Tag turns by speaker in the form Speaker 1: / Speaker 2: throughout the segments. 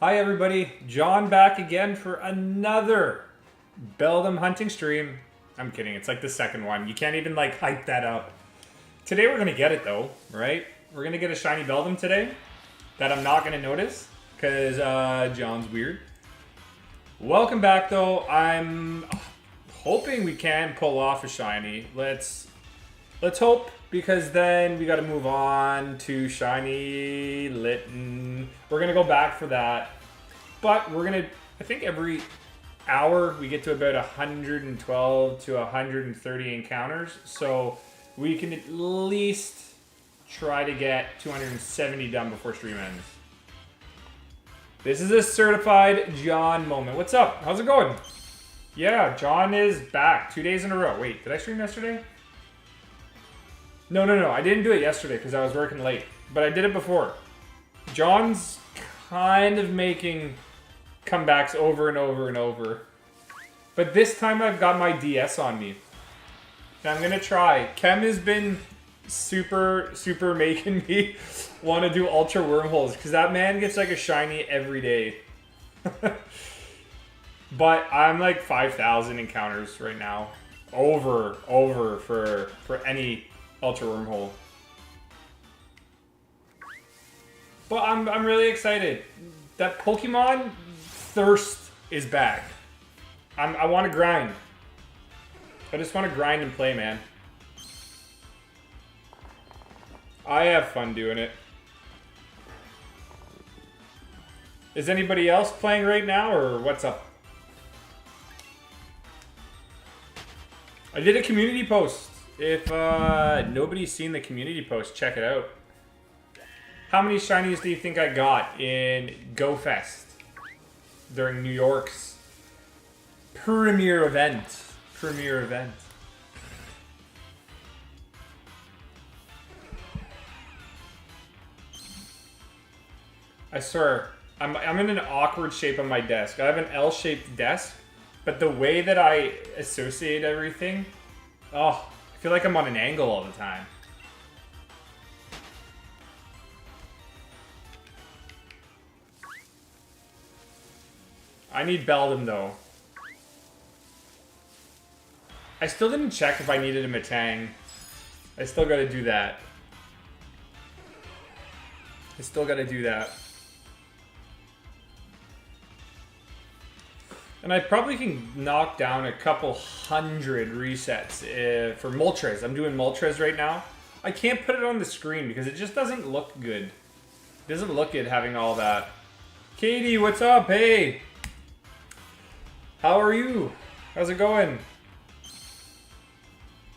Speaker 1: Hi everybody, John back again for another Beldum hunting stream. I'm kidding, it's like the second one. You can't even like hype that up. Today we're gonna get it though, right? We're gonna get a shiny Beldum today that I'm not gonna notice because John's weird. Welcome back though. I'm hoping we can pull off a shiny. Let's hope, because then we got to move on to shiny Litten. We're gonna go back for that, but we're gonna, I think every hour we get to about 112 to 130 encounters, so we can at least try to get 270 done before stream ends. This is a certified John moment. What's up? How's it going? Yeah, John is back 2 days in a row. Wait, did I stream yesterday? No. I didn't do it yesterday because I was working late, but I did it before. John's kind of making comebacks over and over and over. But this time I've got my DS on me. And I'm going to try. Kem has been super making me want to do ultra wormholes because that man gets like a shiny every day. But I'm like 5,000 encounters right now. Over for any ultra wormhole. But I'm really excited. That Pokemon thirst is back. I want to grind. I just want to grind and play, man. I have fun doing it. Is anybody else playing right now, or what's up? I did a community post. If nobody's seen the community post, check it out. How many shinies do you think I got in Go Fest during New York's premier event? I swear, I'm in an awkward shape on my desk. I have an L-shaped desk, but the way that I associate everything, oh, I feel like I'm on an angle all the time. I need Beldum though. I still didn't check if I needed a Metang. I still gotta do that. And I probably can knock down a couple hundred resets for Moltres. I'm doing Moltres right now. I can't put it on the screen because it just doesn't look good. It doesn't look good having all that. Katie, what's up? Hey! How are you? How's it going?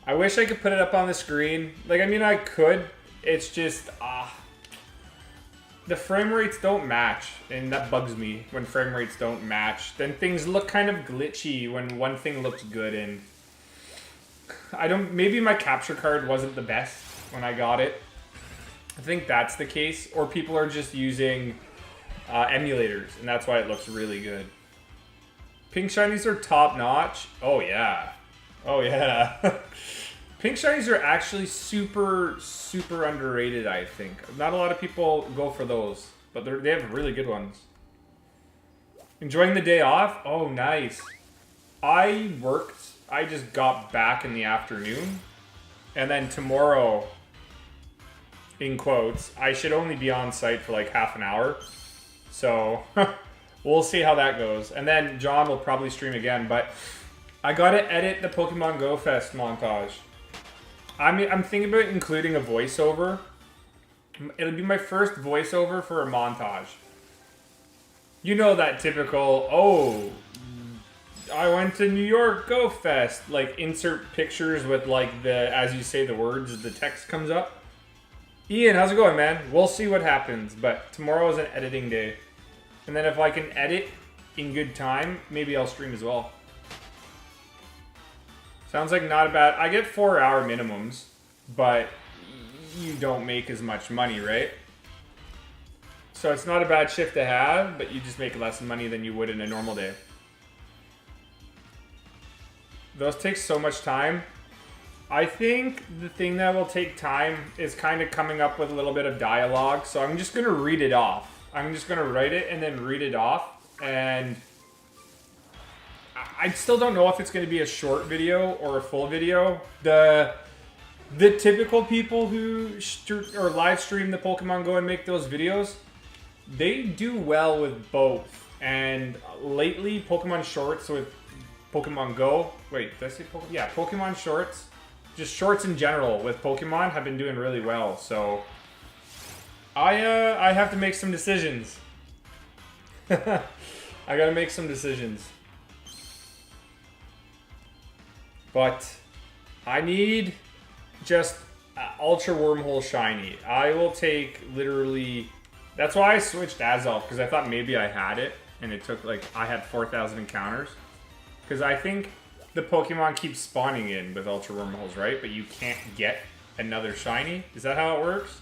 Speaker 1: I wish I could put it up on the screen. Like, I mean, I could. It's just, the frame rates don't match, and that bugs me when frame rates don't match. Then things look kind of glitchy when one thing looks good, and maybe my capture card wasn't the best when I got it. I think that's the case, or people are just using emulators, and that's why it looks really good. Pink shinies are top notch. Oh yeah. Pink shinies are actually super underrated, I think. Not a lot of people go for those, but they have really good ones. Enjoying the day off? Oh, nice. I worked. I just got back in the afternoon. And then tomorrow, in quotes, I should only be on site for like half an hour. So, we'll see how that goes. And then John will probably stream again, but I gotta edit the Pokemon Go Fest montage. I'm thinking about including a voiceover. It'll be my first voiceover for a montage. You know that typical, oh, I went to New York Go Fest. Like, insert pictures with like as you say the words, the text comes up. Ian, how's it going, man? We'll see what happens, but tomorrow is an editing day. And then if I can edit in good time, maybe I'll stream as well. Sounds like not a bad. I get 4-hour minimums, but you don't make as much money, right? So it's not a bad shift to have, but you just make less money than you would in a normal day. Those take so much time. I think the thing that will take time is kind of coming up with a little bit of dialogue, so I'm just going to read it off. I'm just gonna write it and then read it off. And I still don't know if it's gonna be a short video or a full video. The typical people who or live stream the Pokemon Go and make those videos, they do well with both. And lately, Pokemon Shorts with Pokemon Go. Wait, did I say Pokemon? Yeah, Pokemon Shorts. Just shorts in general with Pokemon have been doing really well. So I have to make some decisions. I gotta make some decisions. But I need just Ultra Wormhole Shiny. I will take literally... That's why I switched Azelf, because I thought maybe I had it, and it took like... I had 4,000 encounters. Because I think the Pokemon keep spawning in with Ultra Wormholes, right? But you can't get another Shiny. Is that how it works?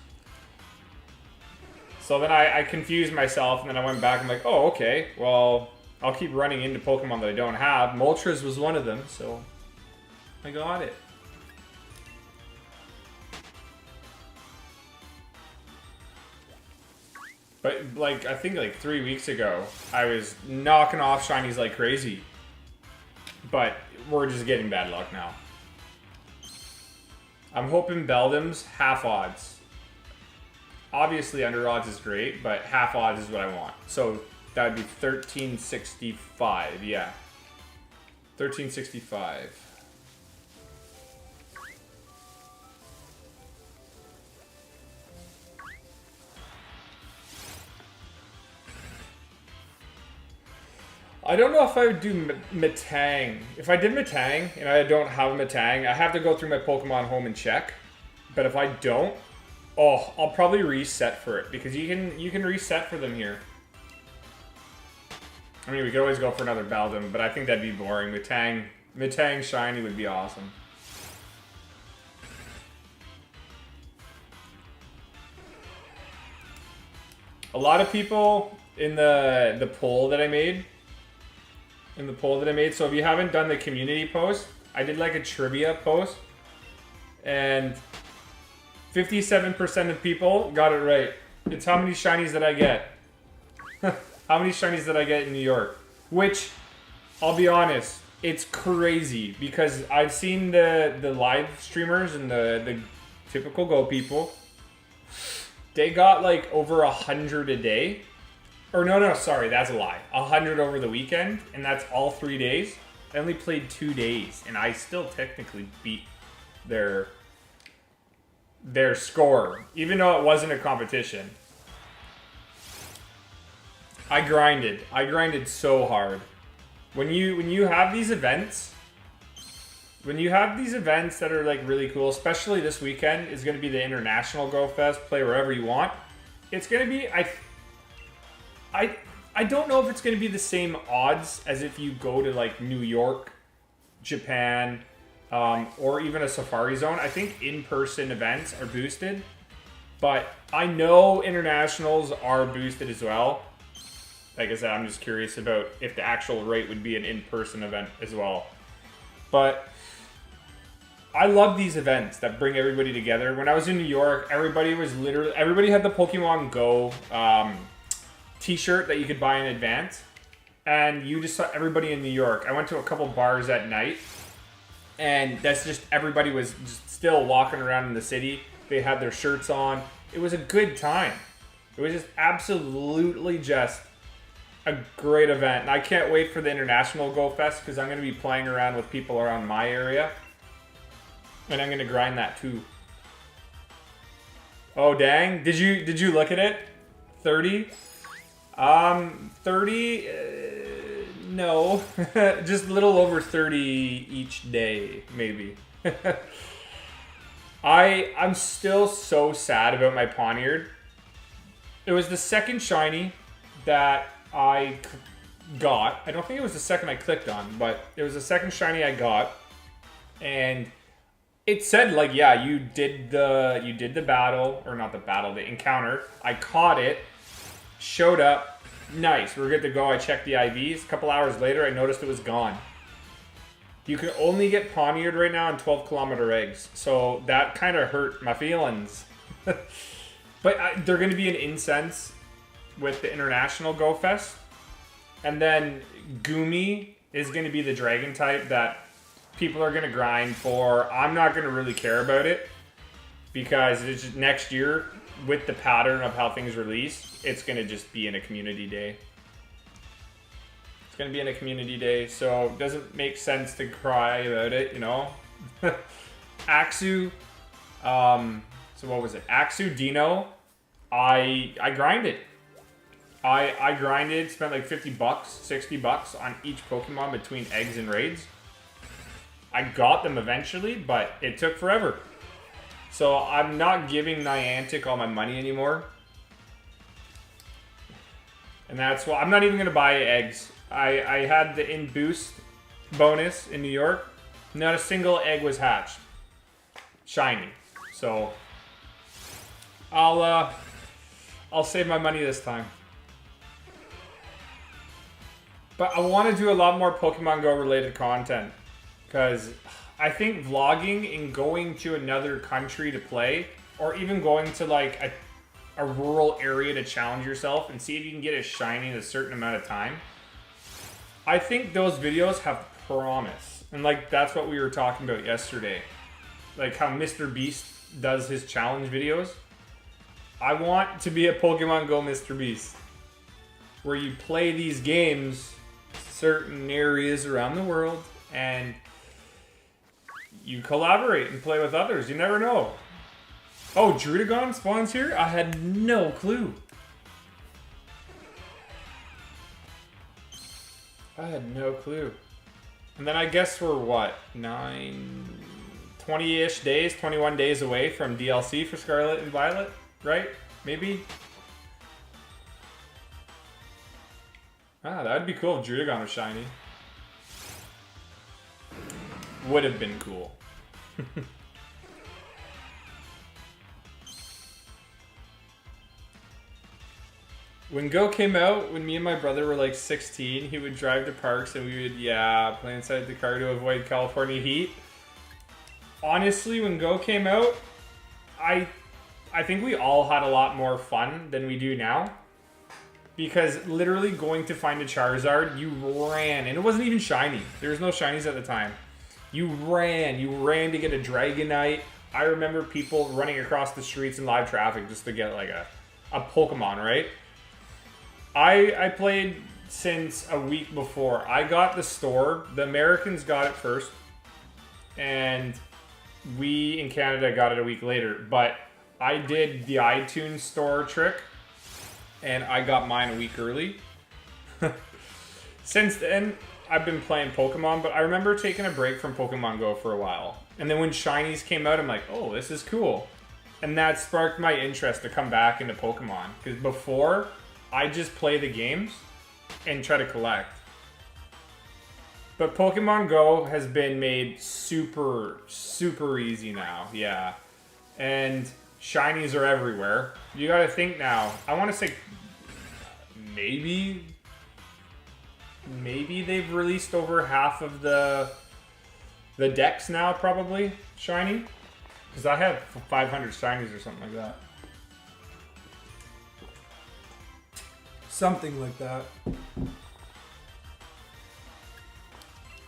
Speaker 1: So then I confused myself, and then I went back and I'm like, oh, okay. Well, I'll keep running into Pokemon that I don't have. Moltres was one of them, so I got it. But, like, I think, like, 3 weeks ago, I was knocking off shinies like crazy. But we're just getting bad luck now. I'm hoping Beldum's half odds. Obviously, under odds is great, but half odds is what I want. So, that would be 1365, yeah. 1365. I don't know if I would do Metang. If I did Metang, and I don't have a Metang, I have to go through my Pokemon home and check. But if I don't, oh, I'll probably reset for it, because you can reset for them here. I mean, we could always go for another Beldum, but I think that'd be boring. Metang Shiny would be awesome. A lot of people in the poll that I made, so if you haven't done the community post, I did like a trivia post, and 57% of people got it right. It's how many shinies did I get? How many shinies did I get in New York? Which, I'll be honest, it's crazy, because I've seen the live streamers and the typical Go people. They got like over 100 a day. Or no, sorry, that's a lie. 100 over the weekend, and that's all 3 days. I only played 2 days, and I still technically beat their score, even though it wasn't a competition. I grinded so hard. When you have these events, that are like really cool, especially this weekend is going to be the International Go Fest. Play wherever you want. It's going to be I don't know if it's going to be the same odds as if you go to like New York, Japan, or even a Safari Zone. I think in-person events are boosted, but I know internationals are boosted as well. Like I said, I'm just curious about if the actual rate would be an in-person event as well. But I love these events that bring everybody together. When I was in New York, everybody had the Pokemon Go t-shirt that you could buy in advance, and you just saw everybody in New York. I went to a couple bars at night, and that's just everybody was just still walking around in the city. They had their shirts on. It was a good time. It was just absolutely just a great event, and I can't wait for the International Go Fest, because I'm going to be playing around with people around my area, and I'm going to grind that too. Oh dang, did you look at it? 30? 30, no, just a little over 30 each day, maybe. I'm still so sad about my Pawniard. It was the second shiny that I got. I don't think it was the second I clicked on, but it was the second shiny I got, and it said like, yeah, you did the battle, or not the battle, the encounter. I caught it. Showed up, nice, we're good to go. I checked the IVs. A couple hours later, I noticed it was gone. You can only get Pawniard right now in 12-kilometer eggs, so that kind of hurt my feelings. But they're going to be an incense with the International Go Fest. And then Gumi is going to be the dragon type that people are going to grind for. I'm not going to really care about it because it's just next year, with the pattern of how things release, it's going to just be in a community day. It's going to be in a community day, so it doesn't make sense to cry about it, you know? Axu, so what was it? Axu Dino, I grinded. I grinded, spent like 50 bucks, 60 bucks on each Pokemon between eggs and raids. I got them eventually, but it took forever. So I'm not giving Niantic all my money anymore. And that's why I'm not even going to buy eggs. I had the in-boost bonus in New York. Not a single egg was hatched. Shiny. So I'll save my money this time. But I want to do a lot more Pokemon Go related content. Because I think vlogging and going to another country to play, or even going to like a rural area to challenge yourself and see if you can get a shiny in a certain amount of time, I think those videos have promise. And like that's what we were talking about yesterday. Like how Mr. Beast does his challenge videos. I want to be a Pokemon Go Mr. Beast, where you play these games certain areas around the world and you collaborate and play with others. You never know. Oh, Drudagon spawns here? I had no clue. I had no clue. And then I guess we're what? 20-ish days, 21 days away from DLC for Scarlet and Violet, right? Maybe? Ah, that'd be cool if Drudagon was shiny. Would have been cool. When Go came out, when me and my brother were like 16, he would drive to parks and we would, play inside the car to avoid California heat. Honestly, when Go came out, I think we all had a lot more fun than we do now. Because literally going to find a Charizard, you ran. And it wasn't even shiny. There was no shinies at the time. You ran to get a Dragonite. I remember people running across the streets in live traffic just to get like a Pokemon, right? I played since a week before. I got the store. The Americans got it first. And we in Canada got it a week later. But I did the iTunes store trick. And I got mine a week early. Since then, I've been playing Pokemon, but I remember taking a break from Pokemon Go for a while. And then when Shinies came out, I'm like, oh, this is cool. And that sparked my interest to come back into Pokemon. Because before, I just play the games and try to collect. But Pokemon Go has been made super, super easy now. Yeah. And Shinies are everywhere. You gotta think now. I want to say maybe they've released over half of the decks now, probably shiny. Because I have 500 shinies or something like that. Something like that.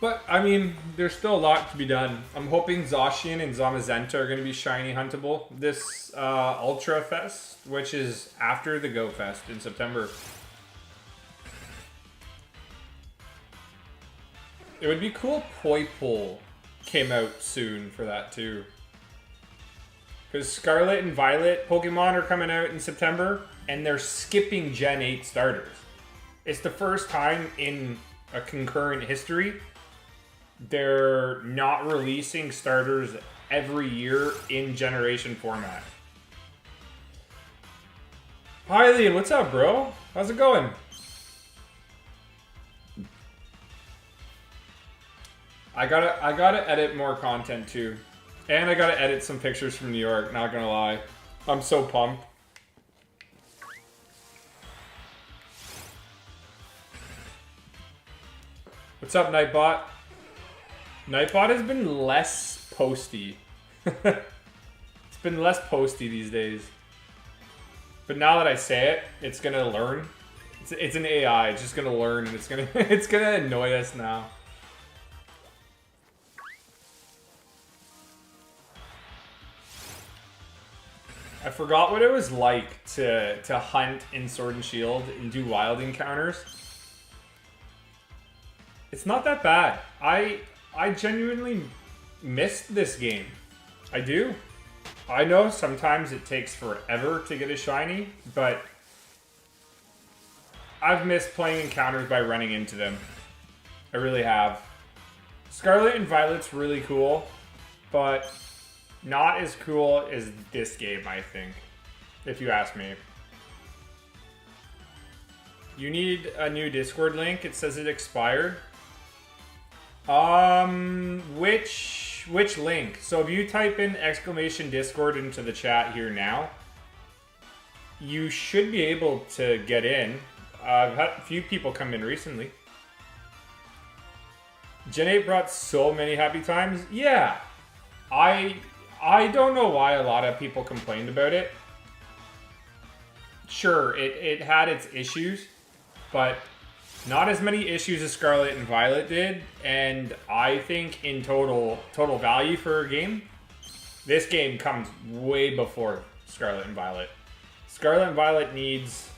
Speaker 1: But, I mean, there's still a lot to be done. I'm hoping Zacian and Zamazenta are going to be shiny huntable this Ultra Fest, which is after the Go Fest in September. It would be cool if Poipole came out soon for that too. Because Scarlet and Violet Pokemon are coming out in September, and they're skipping Gen 8 starters. It's the first time in a concurrent history they're not releasing starters every year in generation format. Hi, Liam. What's up, bro? How's it going? I gotta edit more content too. And I gotta edit some pictures from New York, not gonna lie. I'm so pumped. What's up, Nightbot? Nightbot has been less posty. It's been less posty these days. But now that I say it, it's gonna learn. It's an AI. It's just gonna learn, and it's gonna it's gonna annoy us now. I forgot what it was like to hunt in Sword and Shield and do wild encounters. It's not that bad. I genuinely missed this game. I do. I know sometimes it takes forever to get a shiny, but I've missed playing encounters by running into them. I really have. Scarlet and Violet's really cool, but not as cool as this game, I think, if you ask me. You need a new Discord link. It says it expired. Which link? So if you type in !Discord into the chat here now, you should be able to get in. I've had a few people come in recently. Gen 8 brought so many happy times. Yeah. I don't know why a lot of people complained about it. Sure, it had its issues, but not as many issues as Scarlet and Violet did, and I think in total value for a game, this game comes way before Scarlet and Violet. Scarlet and Violet needs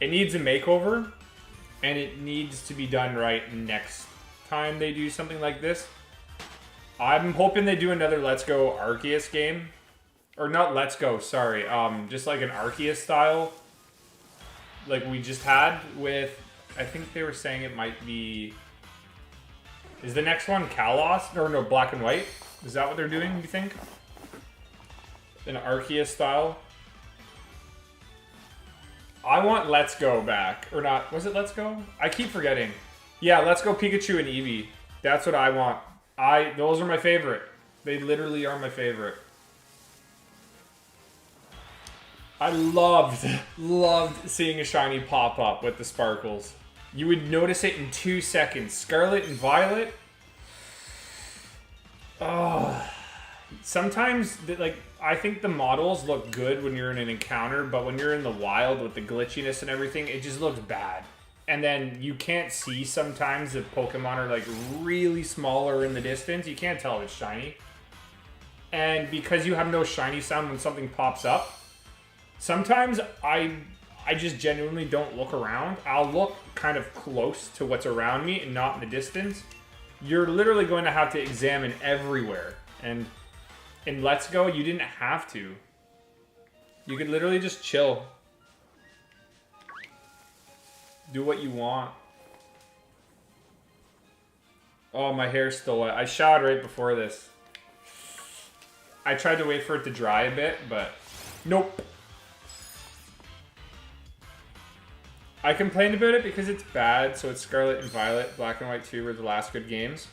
Speaker 1: a makeover, and it needs to be done right next time they do something like this. I'm hoping they do another Let's Go Arceus game. Or not Let's Go, sorry. Just like an Arceus style. Like we just had with... I think they were saying it might be... Is the next one Kalos? Or no, Black and White? Is that what they're doing, you think? An Arceus style? I want Let's Go back. Or not. Was it Let's Go? I keep forgetting. Yeah, Let's Go Pikachu and Eevee. That's what I want. Those are my favorite. They literally are my favorite. I loved seeing a shiny pop up with the sparkles. You would notice it in 2 seconds. Scarlet and Violet. Oh, sometimes I think the models look good when you're in an encounter, but when you're in the wild with the glitchiness and everything, it just looks bad. And then you can't see sometimes if Pokemon are like really smaller in the distance. You can't tell if it's shiny. And because you have no shiny sound when something pops up, sometimes I just genuinely don't look around. I'll look kind of close to what's around me and not in the distance. You're literally going to have to examine everywhere. And in Let's Go, you didn't have to. You could literally just chill. Do what you want. Oh, my hair's still wet. I showered right before this. I tried to wait for it to dry a bit, but nope. I complained about it because it's bad, so it's Scarlet and Violet. Black and White 2 were the last good games.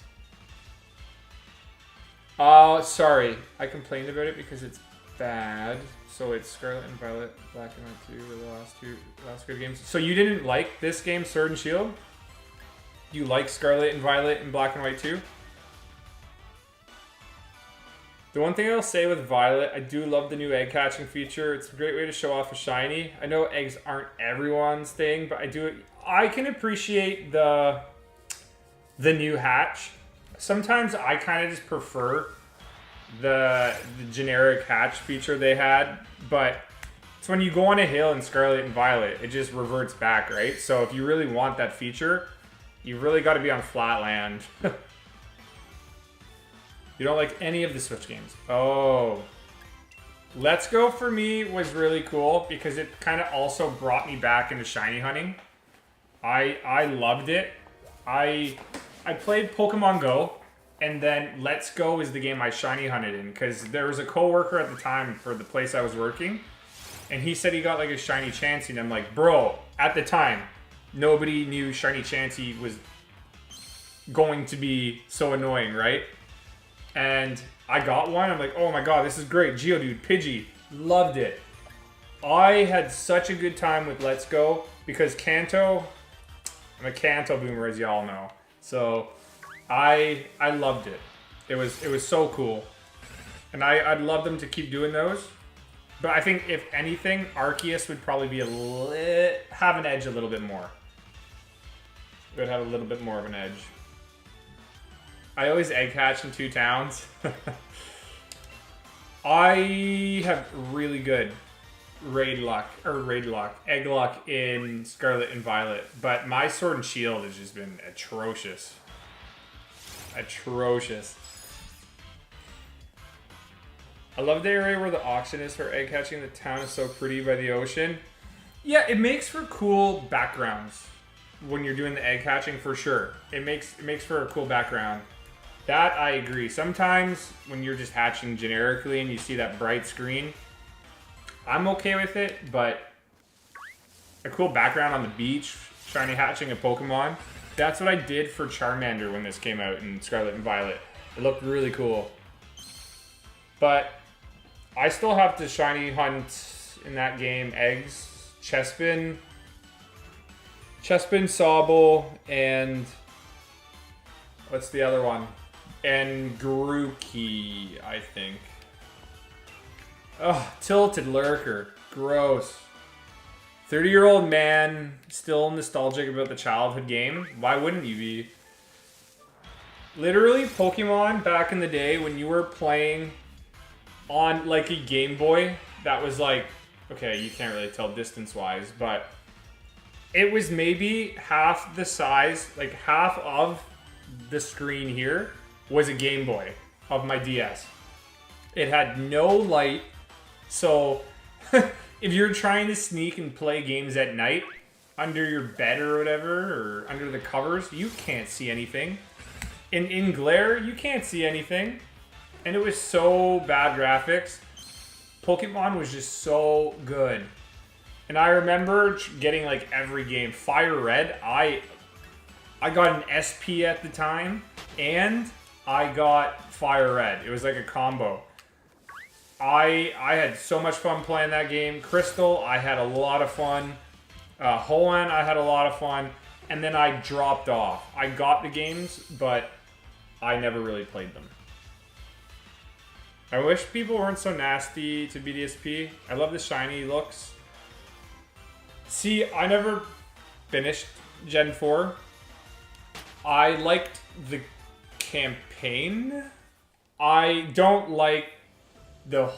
Speaker 1: Oh, sorry. I complained about it because it's bad, so it's Scarlet and Violet. Black and White 2 were the last good games. So you didn't like this game, Sword and Shield? You like Scarlet and Violet and Black and White 2? The one thing I'll say with Violet, I do love the new egg catching feature. It's a great way to show off a shiny. I know eggs aren't everyone's thing, but I can appreciate the new hatch. Sometimes I kind of just prefer the generic hatch feature they had, but it's when you go on a hill in Scarlet and Violet, it just reverts back, right? So if you really want that feature, you really got to be on flat land. You don't like any of the Switch games. Oh. Let's Go for me was really cool because it kind of also brought me back into shiny hunting. I loved it. I played Pokemon Go, and then Let's Go is the game I shiny hunted in because there was a coworker at the time for the place I was working, and he said he got like a shiny Chansey, and I'm like, bro, at the time, nobody knew shiny Chansey was going to be so annoying, right? And I got one. I'm like, oh my god, this is great. Geodude, Pidgey, loved it. I had such a good time with Let's Go because Kanto, I'm a Kanto boomer, as y'all know. So I loved it. It was so cool. And I'd love them to keep doing those. But I think if anything, Arceus would probably be have an edge a little bit more. It would have a little bit more of an edge. I always egg hatch in 2 towns. I have really good egg luck in Scarlet and Violet, but my Sword and Shield has just been atrocious. Atrocious. I love the area where the auction is for egg hatching. The town is so pretty by the ocean. Yeah, it makes for cool backgrounds when you're doing the egg hatching, for sure. It makes for a cool background. That I agree. Sometimes when you're just hatching generically and you see that bright screen, I'm okay with it, but a cool background on the beach, shiny hatching a Pokemon. That's what I did for Charmander when this came out in Scarlet and Violet. It looked really cool. But I still have to shiny hunt in that game eggs, Chespin, Sobble, and what's the other one? And Grookey, I think. Oh, Tilted Lurker. Gross. 30-year-old man still nostalgic about the childhood game. Why wouldn't you be? Literally, Pokemon back in the day when you were playing on like a Game Boy that was like, okay, you can't really tell distance-wise, but it was maybe half the size, like half of the screen here was a Game Boy of my DS. It had no light, so if you're trying to sneak and play games at night under your bed or whatever, or under the covers, you can't see anything. In glare, you can't see anything. And it was so bad graphics. Pokemon was just so good. And I remember getting like every game. Fire Red, I got an SP at the time, and I got Fire Red. It was like a combo. I had so much fun playing that game. Crystal, I had a lot of fun. Hoenn, I had a lot of fun. And then I dropped off. I got the games, but I never really played them. I wish people weren't so nasty to BDSP. I love the shiny looks. See, I never finished Gen 4. I liked the campaign. I don't like the...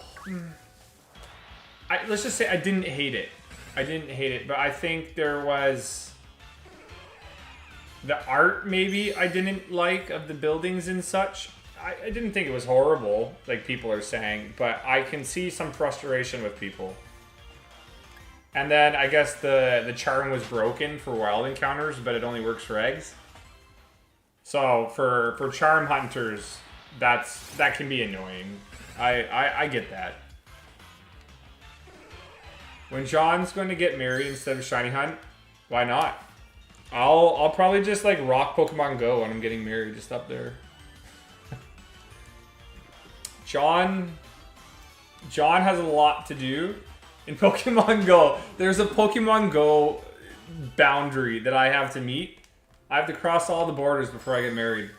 Speaker 1: let's just say I didn't hate it. But I think there was... the art, maybe, I didn't like of the buildings and such. I didn't think it was horrible, like people are saying, but I can see some frustration with people. And then I guess the charm was broken for wild encounters, but it only works for eggs. So for charm hunters, that can be annoying. I get that. When John's going to get married instead of shiny hunt, why not? I'll probably just like rock Pokemon Go when I'm getting married, just up there. John has a lot to do in Pokemon Go. There's a Pokemon Go boundary that I have to meet. I have to cross all the borders before I get married.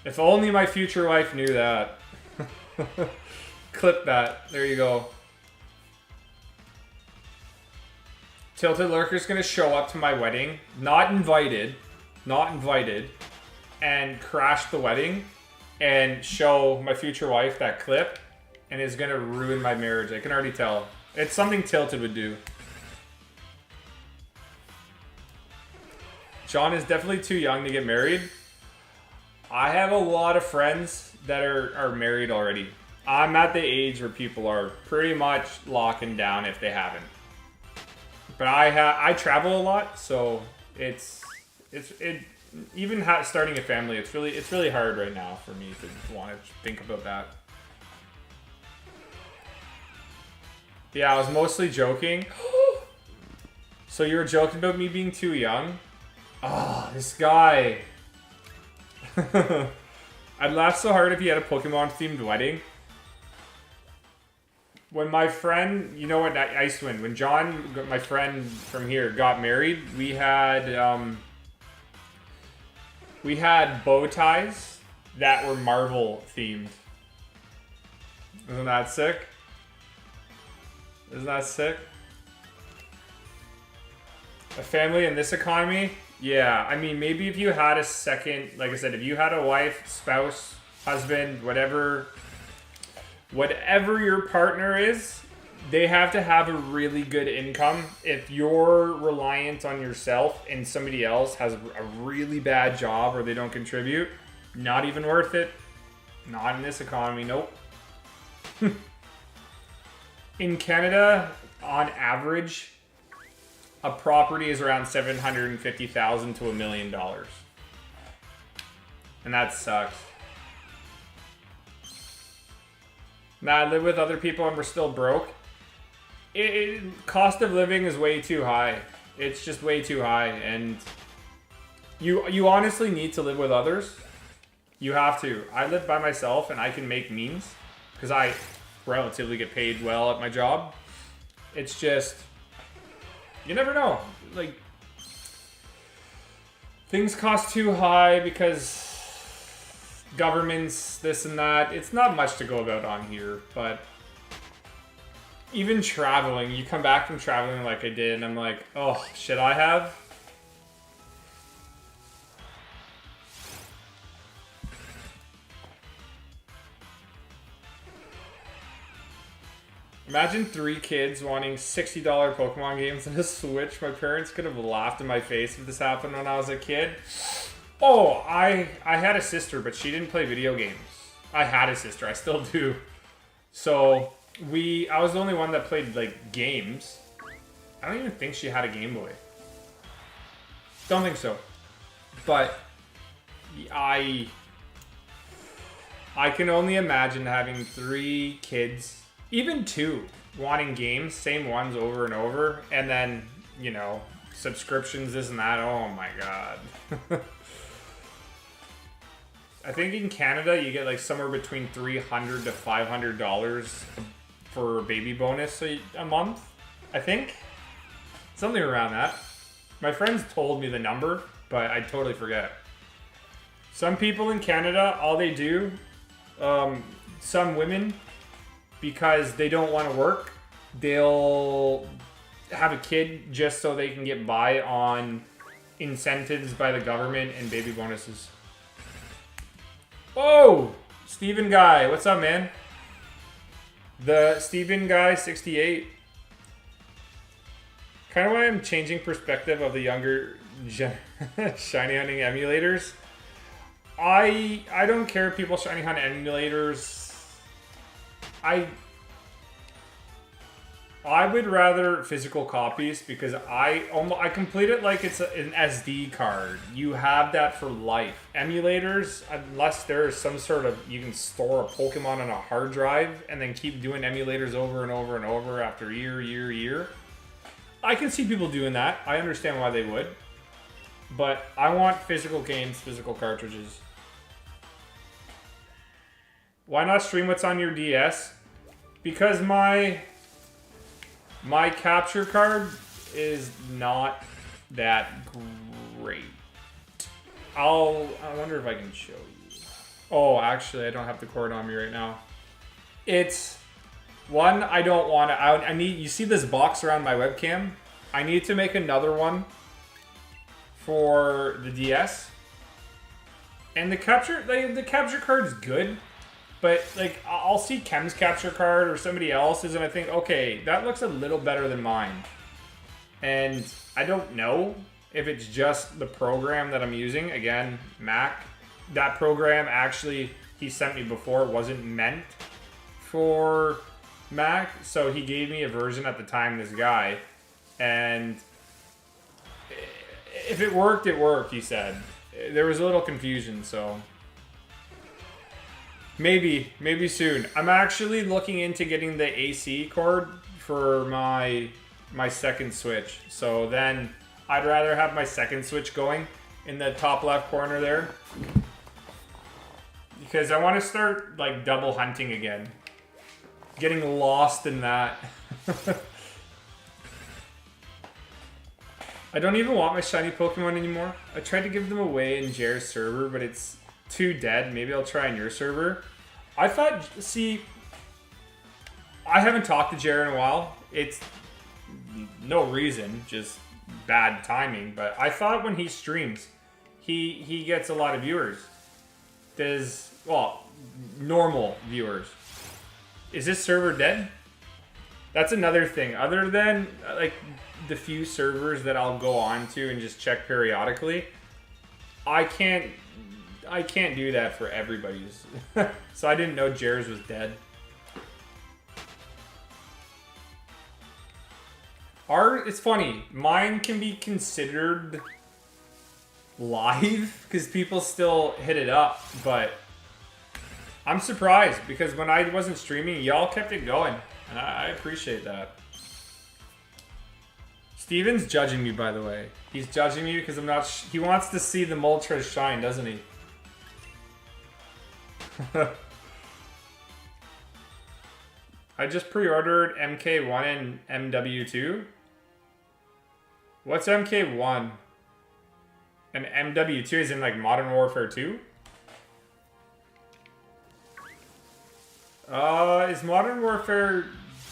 Speaker 1: If only my future wife knew that. Clip that. There you go. Tilted Lurker's gonna show up to my wedding, not invited, and crash the wedding and show my future wife that clip, and is gonna ruin my marriage. I can already tell. It's something Tilted would do. John is definitely too young to get married. I have a lot of friends that are married already. I'm at the age where people are pretty much locking down if they haven't. But I travel a lot, so it's even starting a family. It's really hard right now for me to want to think about that. Yeah, I was mostly joking. So you were joking about me being too young? Oh, this guy. I'd laugh so hard if he had a Pokemon-themed wedding. When my friend, you know what, Icewind, when John, my friend from here, got married, we had bow ties that were Marvel themed. Isn't that sick? Isn't that sick? A family in this economy? Yeah, I mean, maybe if you had a second, like I said, if you had a wife, spouse, husband, whatever your partner is, they have to have a really good income. If you're reliant on yourself and somebody else has a really bad job or they don't contribute, not even worth it. Not in this economy, nope. In Canada, on average, a property is around $750,000 to $1 million. And that sucks. Now, I live with other people and we're still broke. Cost of living is way too high. It's just way too high. And you honestly need to live with others. You have to. I live by myself and I can make means because I relatively get paid well at my job. It's just, you never know. Like, things cost too high because governments, this and that. It's not much to go about on here, but even traveling, you come back from traveling like I did, and I'm like, oh, should I have? Imagine 3 kids wanting $60 Pokemon games and a Switch. My parents could have laughed in my face if this happened when I was a kid. Oh, I had a sister, but she didn't play video games. I had a sister. I still do. So, I was the only one that played, like, games. I don't even think she had a Game Boy. Don't think so. But, I can only imagine having 3 kids, even 2, wanting games, same ones over and over, and then, you know, subscriptions, this and that. Oh my god. I think in Canada you get like somewhere between $300 to $500 for baby bonus a month, I think. Something around that. My friends told me the number, but I totally forget. Some people in Canada, all they do, some women, because they don't want to work, they'll have a kid just so they can get by on incentives by the government and baby bonuses. Oh, Steven Guy, what's up, man? The Steven Guy 68. Kind of why I'm changing perspective of the younger shiny hunting emulators. I don't care if people shiny hunt emulators. I would rather physical copies because I complete it like it's an SD card. You have that for life. Emulators, unless there's some sort of, you can store a Pokemon on a hard drive and then keep doing emulators over and over and over after year. I can see people doing that. I understand why they would. But I want physical games, physical cartridges. Why not stream what's on your DS? Because my capture card is not that great. I wonder if I can show you. Oh, actually, I don't have the cord on me right now. It's one, I don't want to. I need. You see this box around my webcam? I need to make another one for the DS. And the capture card is good. But, like, I'll see Kem's capture card or somebody else's, and I think, okay, that looks a little better than mine. And I don't know if it's just the program that I'm using. Again, Mac. That program, actually, he sent me before, wasn't meant for Mac. So he gave me a version at the time, this guy. And if it worked, it worked, he said. There was a little confusion, so... Maybe soon. I'm actually looking into getting the AC cord for my second Switch. So then I'd rather have my second Switch going in the top left corner there. Because I want to start like double hunting again. Getting lost in that. I don't even want my shiny Pokemon anymore. I tried to give them away in Jair's server, but it's 2 dead. Maybe I'll try on your server. I thought, see, I haven't talked to Jared in a while. It's no reason, just bad timing. But I thought when he streams, he gets a lot of viewers. Well, normal viewers. Is this server dead? That's another thing. Other than like the few servers that I'll go on to and just check periodically, I can't do that for everybody's. So I didn't know Jared's was dead. It's funny. Mine can be considered live because people still hit it up, but I'm surprised because when I wasn't streaming, y'all kept it going, and I appreciate that. Steven's judging me, by the way. He's judging me because I'm not. He wants to see the Moltres shine, doesn't he? I just pre-ordered MK1 and MW2. What's MK1? And MW2 is in like Modern Warfare 2? Is Modern Warfare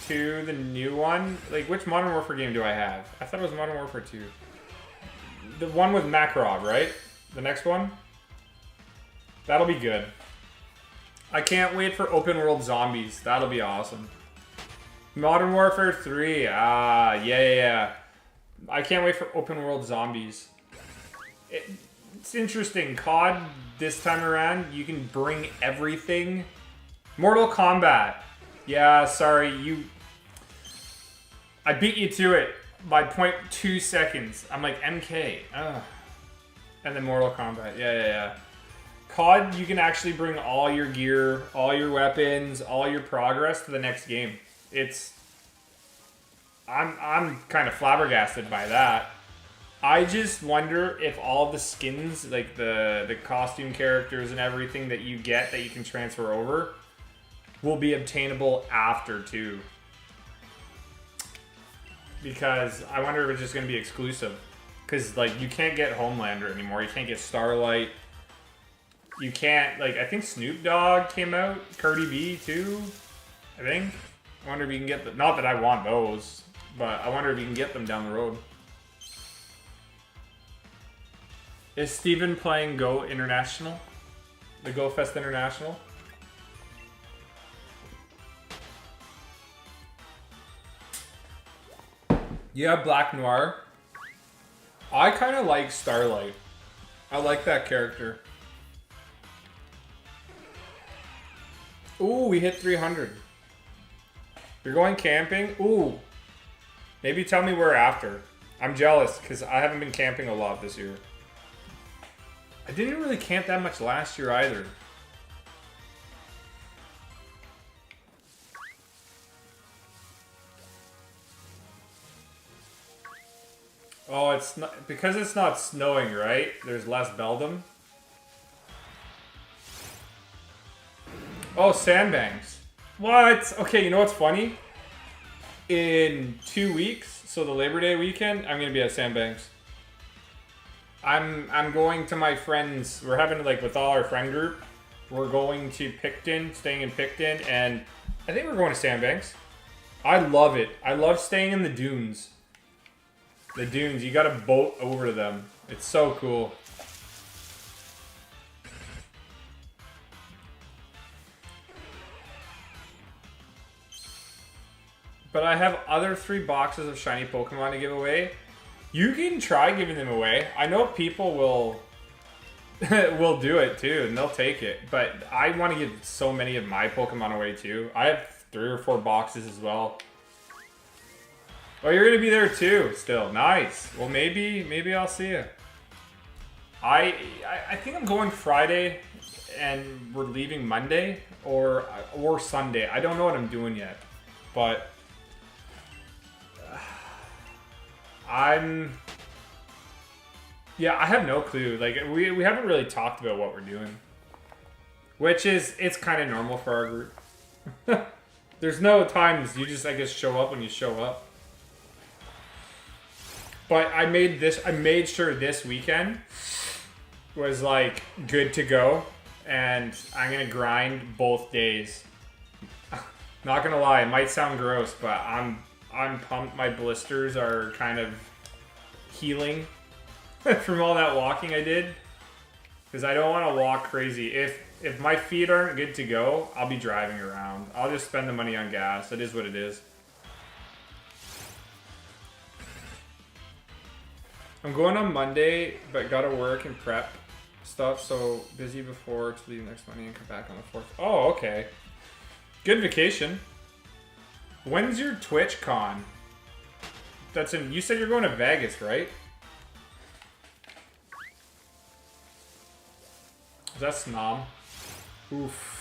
Speaker 1: 2 the new one? Like, which Modern Warfare game do I have? I thought it was Modern Warfare 2. The one with Makarov, right? The next one? That'll be good. I can't wait for open world zombies. That'll be awesome. Modern Warfare 3. Yeah. I can't wait for open world zombies. It's interesting. COD, this time around, you can bring everything. Mortal Kombat. Yeah, sorry. I beat you to it by 0.2 seconds. I'm like, MK. Ugh. And then Mortal Kombat. Yeah. COD, you can actually bring all your gear, all your weapons, all your progress to the next game. I'm kind of flabbergasted by that. I just wonder if all the skins, like the costume characters and everything that you get that you can transfer over, will be obtainable after 2. Because I wonder if it's just going to be exclusive. Because like you can't get Homelander anymore. You can't get Starlight. You can't, like, I think Snoop Dogg came out. Cardi B too, I think. I wonder if you can get them. Not that I want those, but I wonder if you can get them down the road. Is Steven playing Go International? The Go Fest International? Yeah, Black Noir. I kind of like Starlight. I like that character. Ooh, we hit 300. You're going camping? Ooh. Maybe tell me where after. I'm jealous because I haven't been camping a lot this year. I didn't really camp that much last year either. Oh, it's not because it's not snowing, right? There's less Beldum. Oh, sandbanks. What? Okay, you know what's funny? In 2 weeks, so the Labor Day weekend, I'm gonna be at Sandbanks. I'm going to my friends. We're having like with all our friend group. We're going to Picton, staying in Picton, and I think we're going to Sandbanks. I love it. I love staying in the dunes. The dunes, you gotta boat over to them. It's so cool. But I have other 3 boxes of shiny Pokemon to give away. You can try giving them away. I know people will will do it too, and they'll take it. But I want to give so many of my Pokemon away too. I have 3 or 4 boxes as well. Oh, you're gonna be there too. Still nice. Well, maybe I'll see you. I think I'm going Friday, and we're leaving Monday or Sunday. I don't know what I'm doing yet, but. Yeah, I have no clue. Like, we haven't really talked about what we're doing. Which is, it's kind of normal for our group. There's no times you just, I guess, show up when you show up. But I made sure this weekend was, like, good to go. and I'm gonna grind both days. Not gonna lie, it might sound gross, but I'm pumped. My blisters are kind of healing from all that walking I did, because I don't want to walk crazy. If my feet aren't good to go, I'll be driving around. I'll just spend the money on gas. It is what it is. I'm going on Monday, but gotta work and prep stuff, so busy before to leave next Monday and come back on the 4th. Oh, okay. Good vacation. When's your Twitch con? That's in. You said you're going to Vegas, right? Is that Snom? Oof.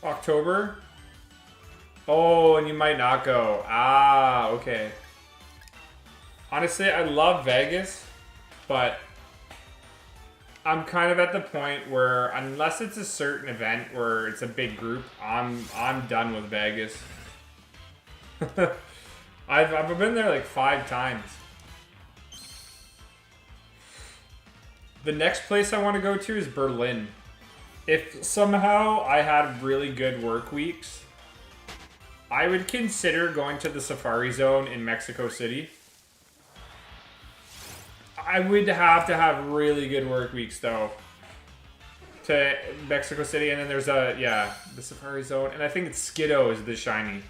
Speaker 1: October? Oh, and you might not go. Ah, okay. Honestly, I love Vegas, but I'm kind of at the point where unless it's a certain event where it's a big group, I'm done with Vegas. I've been there like 5 times. The next place I want to go to is Berlin. If somehow I had really good work weeks, I would consider going to the Safari Zone in Mexico City. I would have to have really good work weeks though to Mexico City, and then there's the Safari Zone, and I think it's Skidoo is the shiny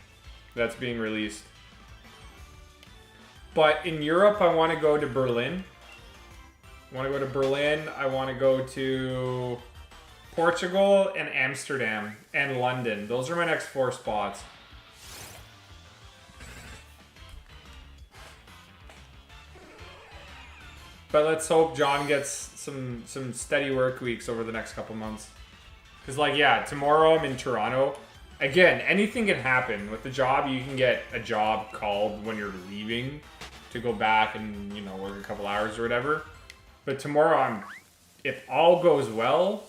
Speaker 1: that's being released. But in Europe, I want to go to Berlin. I want to go to Berlin. I want to go to Portugal and Amsterdam and London. Those are my next 4 spots. But let's hope John gets some steady work weeks over the next couple months. Because, like, yeah, tomorrow I'm in Toronto. Again, anything can happen. With the job, you can get a job called when you're leaving to go back and, you know, work a couple hours or whatever. But tomorrow, if all goes well,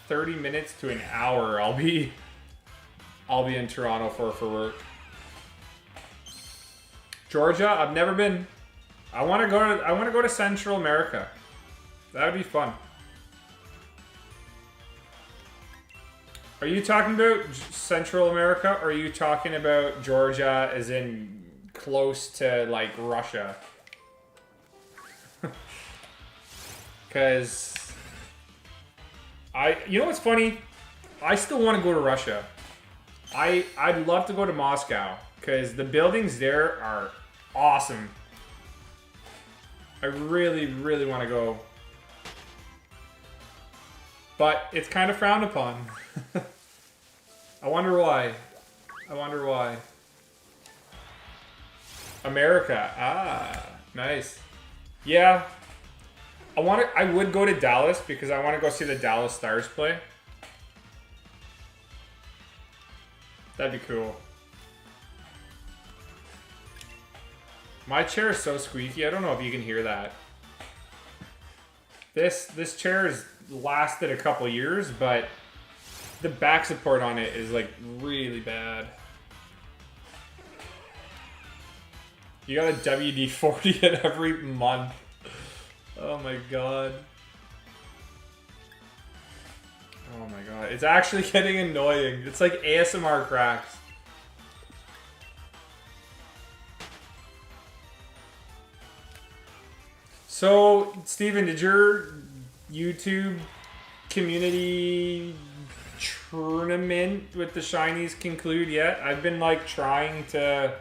Speaker 1: 30 minutes to an hour, I'll be in Toronto for work. Georgia, I've never been. I want to go to Central America. That would be fun. Are you talking about Central America, or are you talking about Georgia as in close to, like, Russia? Because you know what's funny? I still want to go to Russia. I'd love to go to Moscow because the buildings there are awesome. I really, really want to go. But it's kind of frowned upon. I wonder why. America. Ah, nice. Yeah. I would go to Dallas because I want to go see the Dallas Stars play. That'd be cool. My chair is so squeaky. I don't know if you can hear that. This chair has lasted a couple years, but the back support on it is like really bad. You got a WD-40 in every month. Oh my god. Oh my god. It's actually getting annoying. It's like ASMR cracks. So, Steven, did your YouTube community tournament with the shinies conclude yet? I've been like trying to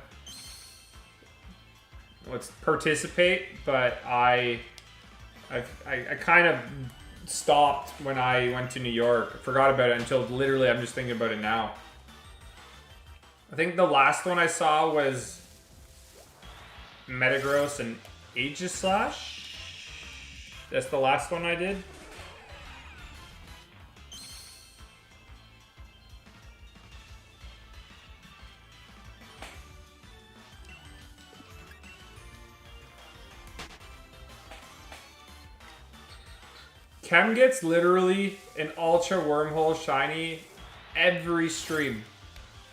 Speaker 1: participate, but I kind of stopped when I went to New York. I forgot about it until literally I'm just thinking about it now. I think the last one I saw was Metagross and Aegislash. That's the last one I did. Chem gets literally an ultra wormhole shiny every stream.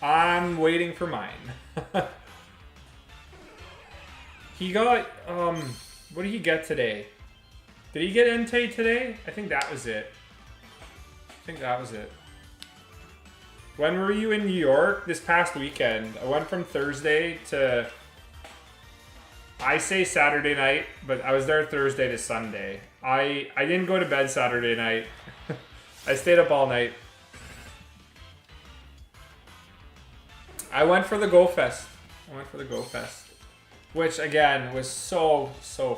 Speaker 1: I'm waiting for mine. He got, what did he get today? Did he get Entei today? I think that was it. When were you in New York? This past weekend. I went from Thursday to... I say Saturday night, but I was there Thursday to Sunday. I didn't go to bed Saturday night. I stayed up all night. I went for the Go Fest. Which, again, was so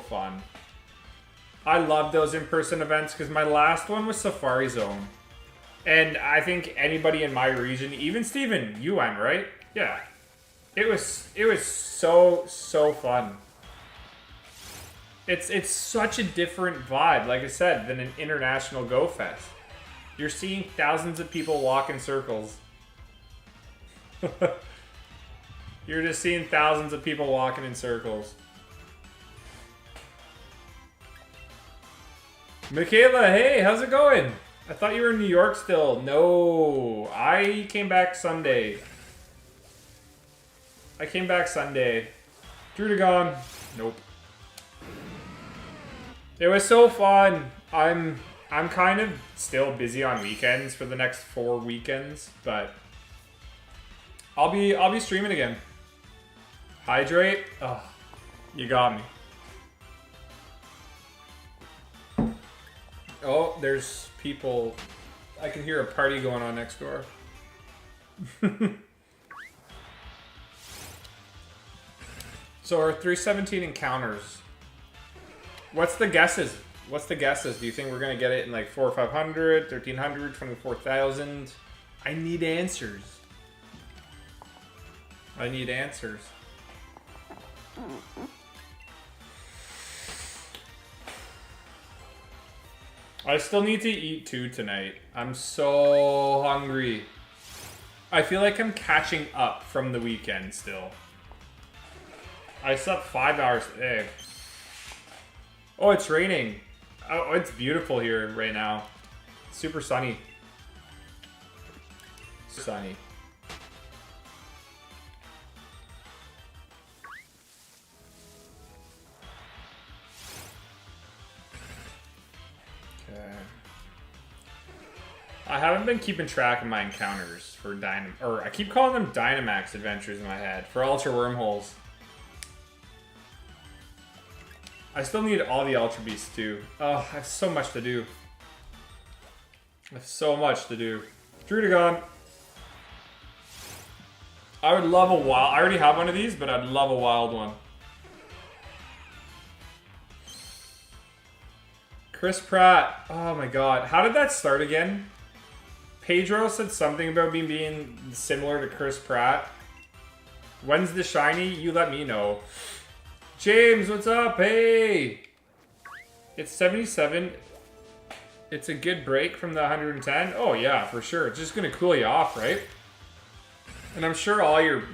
Speaker 1: fun. I love those in-person events because my last one was Safari Zone. And I think anybody in my region, even Steven, you went, right? Yeah. It was so fun. It's such a different vibe, like I said, than an international Go Fest. You're seeing thousands of people walk in circles. You're just seeing thousands of people walking in circles. Michaela, hey, how's it going? I thought you were in New York still. No, I came back Sunday. Drew to gone. Nope. It was so fun. I'm kind of still busy on weekends for the next 4 weekends, but I'll be streaming again. Hydrate. Oh, you got me. Oh, there's people. I can hear a party going on next door. So our 317 encounters. What's the guesses? Do you think we're going to get it in like 4 or 500, 1300, 24,000? I need answers. I still need to eat too tonight. I'm so hungry. I feel like I'm catching up from the weekend still. I slept 5 hours today. Oh, it's raining. Oh, it's beautiful here right now. Super sunny. Okay. I haven't been keeping track of my encounters for I keep calling them Dynamax adventures in my head for Ultra Wormholes. I still need all the Ultra Beasts too. Oh, I have so much to do. Drew to gone. I would love a wild. I already have one of these, but I'd love a wild one. Chris Pratt. Oh my god. How did that start again? Pedro said something about me being similar to Chris Pratt. When's the shiny? You let me know. James, what's up? Hey! It's 77. It's a good break from the 110. Oh yeah, for sure. It's just gonna cool you off, right? And I'm sure all your,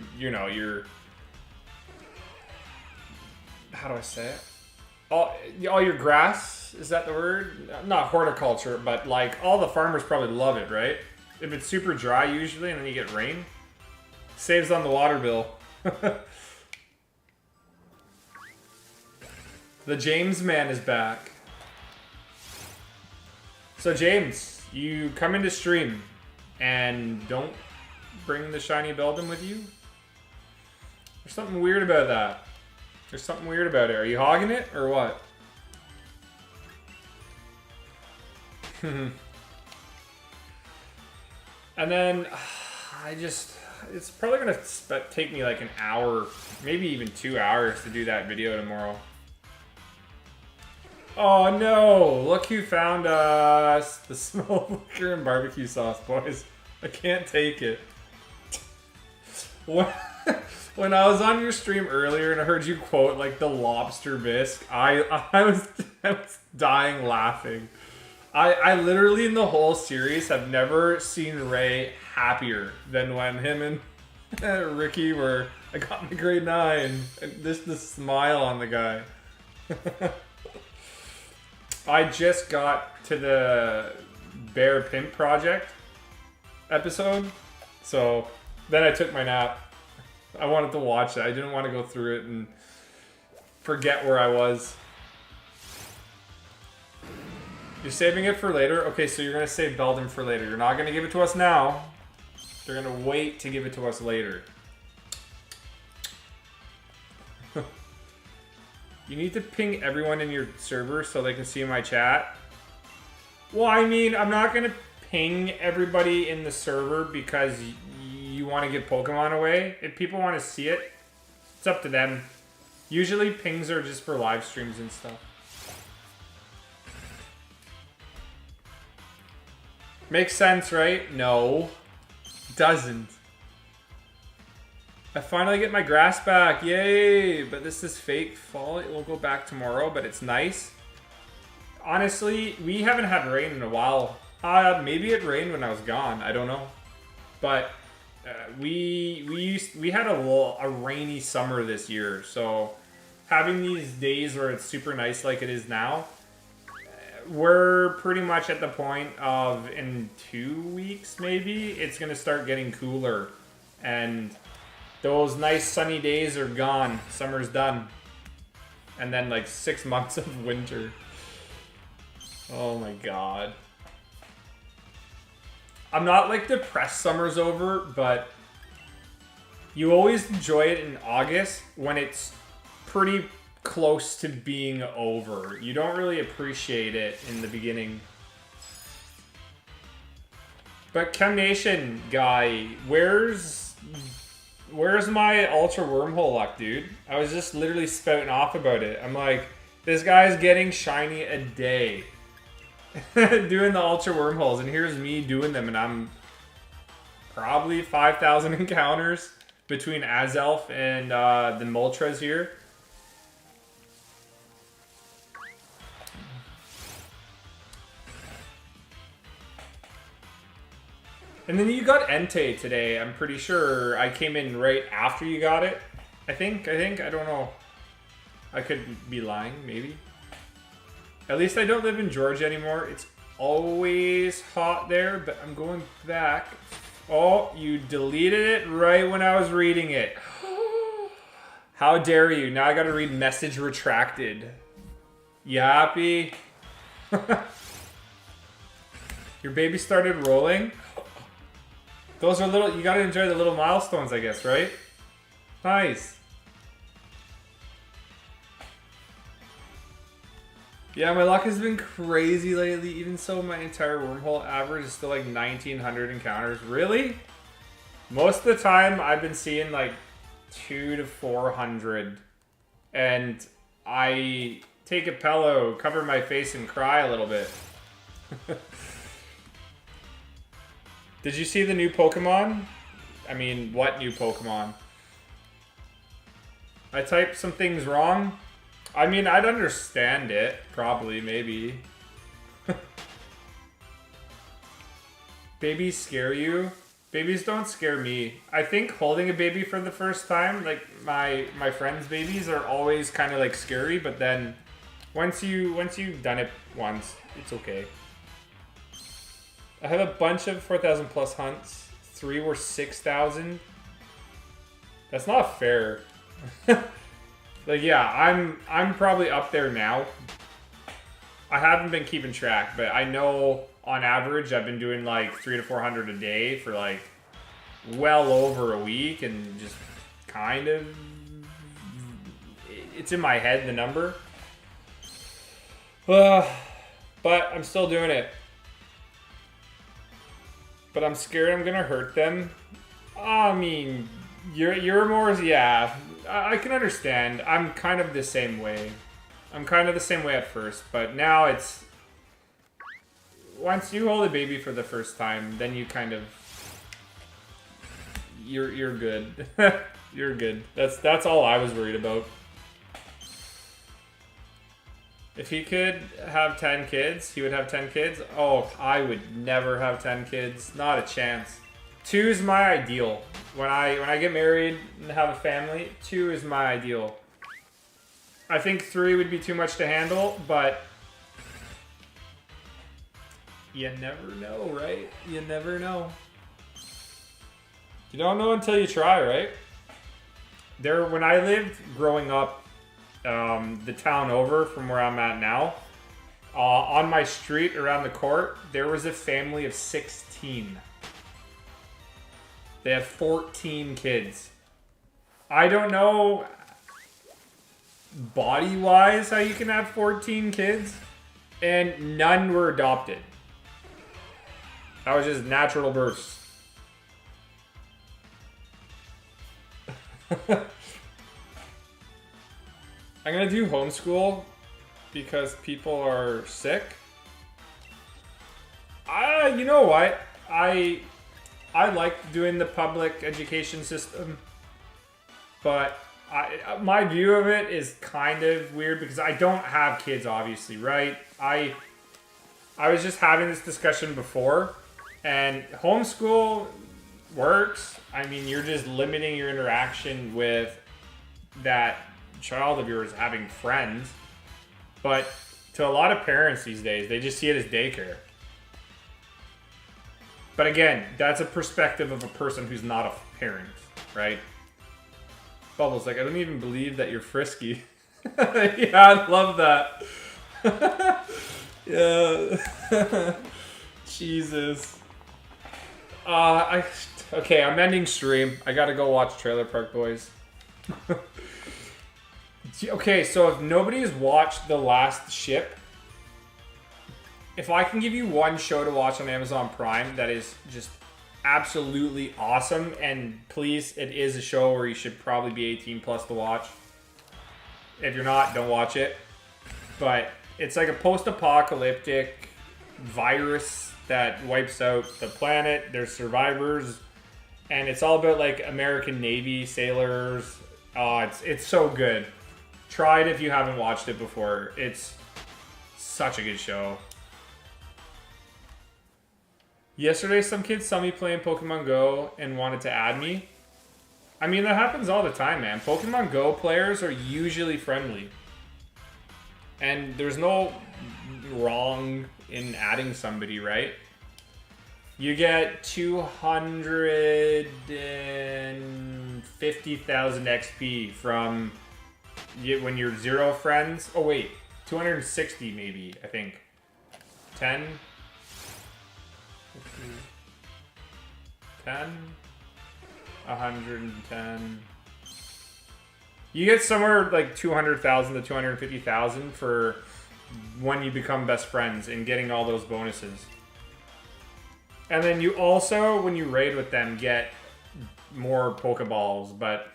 Speaker 1: how do I say it? All your grass, is that the word? Not horticulture, but like all the farmers probably love it, right? If it's super dry usually and then you get rain, saves on the water bill. The James man is back. So James, you come into stream and don't bring the shiny Beldum with you? There's something weird about that. There's something weird about it. Are you hogging it or what? And then it's probably gonna take me like an hour, maybe even 2 hours to do that video tomorrow. Oh no, look who found us. The smell of liquor and barbecue sauce, boys. I can't take it. When I was on your stream earlier and I heard you quote like the lobster bisque, I was dying laughing. I literally in the whole series have never seen Ray happier than when him and Ricky were, I got my grade 9. And the smile on the guy. I just got to the Bear Pimp Project episode, so Then I took my nap. I wanted to watch it. I didn't want to go through it and forget where I was. You're saving it for later? Okay, so you're going to save Beldum for later. You're not going to give it to us now. You're going to wait to give it to us later. You need to ping everyone in your server so they can see my chat. Well, I mean, I'm not going to ping everybody in the server because you want to give Pokemon away. If people want to see it, it's up to them. Usually pings are just for live streams and stuff. Makes sense, right? No. Doesn't. I finally get my grass back. Yay! But this is fake fall. It will go back tomorrow, but it's nice. Honestly, we haven't had rain in a while. Maybe it rained when I was gone. I don't know. But we had a rainy summer this year. So having these days where it's super nice like it is now, we're pretty much at the point of in 2 weeks maybe it's gonna start getting cooler, and those nice sunny days are gone. Summer's done, and then like 6 months of winter. Oh my god. I'm not like depressed summer's over, but you always enjoy it in August when it's pretty close to being over. You don't really appreciate it in the beginning. But Chem Nation guy, where's my Ultra Wormhole luck, dude? I was just literally spouting off about it. I'm like, this guy's getting shiny a day. Doing the Ultra Wormholes, and here's me doing them, and I'm probably 5,000 encounters between Azelf and the Moltres here. And then you got Entei today. I'm pretty sure I came in right after you got it. I think, I don't know. I could be lying, maybe. At least I don't live in Georgia anymore. It's always hot there, but I'm going back. Oh, you deleted it right when I was reading it. How dare you? Now I gotta read message retracted. You happy? Your baby started rolling? Those are little, you gotta enjoy the little milestones, I guess, right? Nice. Yeah, my luck has been crazy lately. Even so, my entire wormhole average is still like 1,900 encounters. Really? Most of the time, I've been seeing like 200 to 400. And I take a pillow, cover my face, and cry a little bit. Did you see the new Pokemon? I mean, what new Pokemon? I typed some things wrong. I mean, I'd understand it. Probably, maybe. Babies scare you? Babies don't scare me. I think holding a baby for the first time, like my friends' babies are always kind of like scary, but then once you've done it once, it's okay. I have a bunch of 4,000 plus hunts. 3 were 6,000. That's not fair. Like, yeah, I'm probably up there now. I haven't been keeping track, but I know on average I've been doing like 300 to 400 a day for like well over a week, and just kind of, it's in my head, the number. But I'm still doing it. But I'm scared I'm gonna hurt them. I mean, you're more, yeah. I can understand. I'm kind of the same way. I'm kind of the same way at first, but now it's, once you hold a baby for the first time, then you kind of, you're good. You're good. That's all I was worried about. If he could have 10 kids, he would have 10 kids. Oh, I would never have 10 kids. Not a chance. 2 is my ideal. When I get married and have a family, 2 is my ideal. I think 3 would be too much to handle, but you never know, right? You never know. You don't know until you try, right? When I lived growing up, the town over from where I'm at now, on my street around the court, there was a family of 16. They have 14 kids. I don't know body-wise how you can have 14 kids, and none were adopted. That was just natural births. I'm gonna do homeschool because people are sick. You know what? I like doing the public education system, but my view of it is kind of weird because I don't have kids, obviously, right? I was just having this discussion before, and homeschool works. I mean, you're just limiting your interaction with that child of yours having friends, but to a lot of parents these days, they just see it as daycare. But again, that's a perspective of a person who's not a parent, right? Bubbles, like, I don't even believe that you're frisky. Yeah, I love that. Yeah. Jesus. Okay, I'm ending stream. I gotta go watch Trailer Park Boys. Okay, so if nobody has watched The Last Ship, if I can give you one show to watch on Amazon Prime that is just absolutely awesome, and please, it is a show where you should probably be 18 plus to watch. If you're not, don't watch it. But it's like a post-apocalyptic virus that wipes out the planet. There's survivors, and it's all about like American Navy sailors. Oh, it's so good. Try it if you haven't watched it before. It's such a good show. Yesterday, some kids saw me playing Pokemon Go and wanted to add me. I mean, that happens all the time, man. Pokemon Go players are usually friendly. And there's no wrong in adding somebody, right? You get 250,000 XP from when you're 0 friends. Oh, wait. 260 maybe, I think. 10? 10? 110. You get somewhere like 200,000 to 250,000 for when you become best friends and getting all those bonuses. And then you also, when you raid with them, get more Pokeballs. But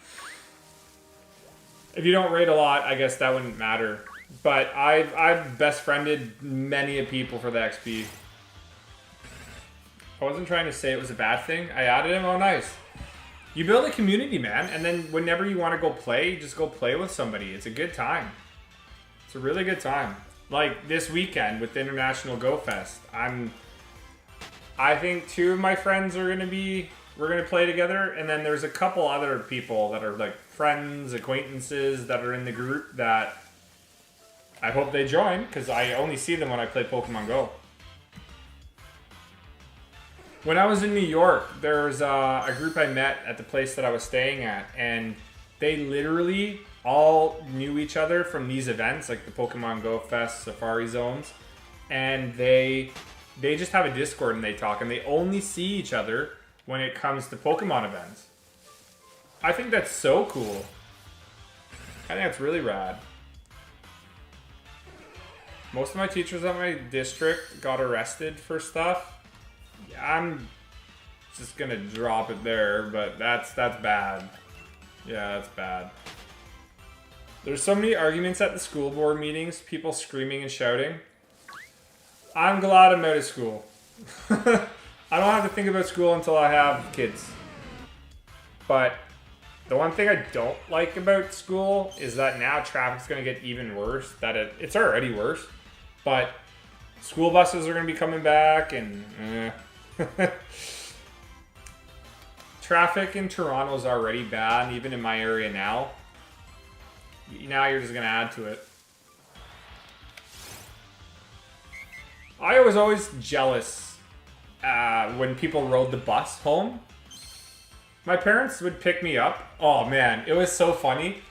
Speaker 1: if you don't raid a lot, I guess that wouldn't matter. But I've best friended many of people for the XP. I wasn't trying to say it was a bad thing. I added him. Oh, nice. You build a community, man, and then whenever you want to go play, you just go play with somebody. It's a good time. It's a really good time. Like this weekend with the International Go Fest, I think 2 of my friends we're gonna play together, and then there's a couple other people that are like friends, acquaintances that are in the group that I hope they join, because I only see them when I play Pokemon Go. When I was in New York, there was a group I met at the place that I was staying at, and they literally all knew each other from these events, like the Pokemon Go Fest, Safari Zones, and they just have a Discord and they talk, and they only see each other when it comes to Pokemon events. I think that's so cool. I think that's really rad. Most of my teachers at my district got arrested for stuff. I'm just gonna drop it there, but that's bad. Yeah, that's bad. There's so many arguments at the school board meetings, people screaming and shouting. I'm glad I'm out of school. I don't have to think about school until I have kids. But the one thing I don't like about school is that now traffic's gonna get even worse. It's already worse, but school buses are gonna be coming back, and traffic in Toronto is already bad, even in my area now. Now you're just gonna add to it. I was always jealous when people rode the bus home. My parents would pick me up. Oh man, it was so funny.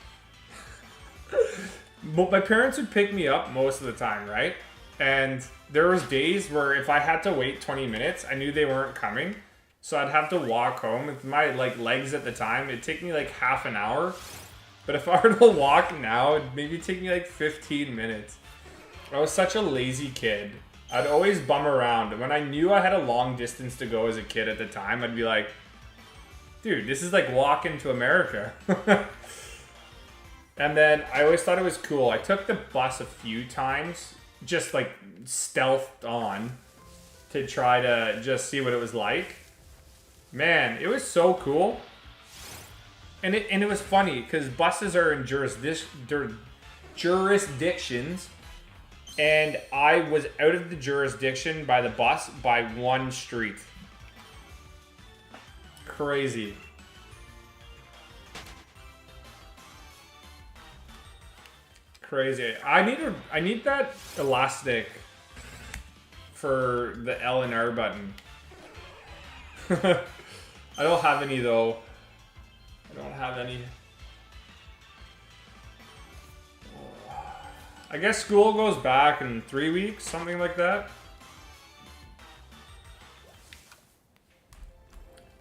Speaker 1: But my parents would pick me up most of the time, right? And there was days where if I had to wait 20 minutes, I knew they weren't coming. So I'd have to walk home with my like legs at the time. It'd take me like half an hour. But if I were to walk now, it'd maybe take me like 15 minutes. I was such a lazy kid. I'd always bum around. When I knew I had a long distance to go as a kid at the time, I'd be like, dude, this is like walking to America. And then I always thought it was cool. I took the bus a few times, just like stealthed on to try to just see what it was like. Man, it was so cool. And it was funny because buses are in jurisdictions, and I was out of the jurisdiction by the bus by one street. Crazy. Crazy. I need that elastic for the L and R button. I don't have any though. I don't have any. I guess school goes back in 3 weeks, something like that.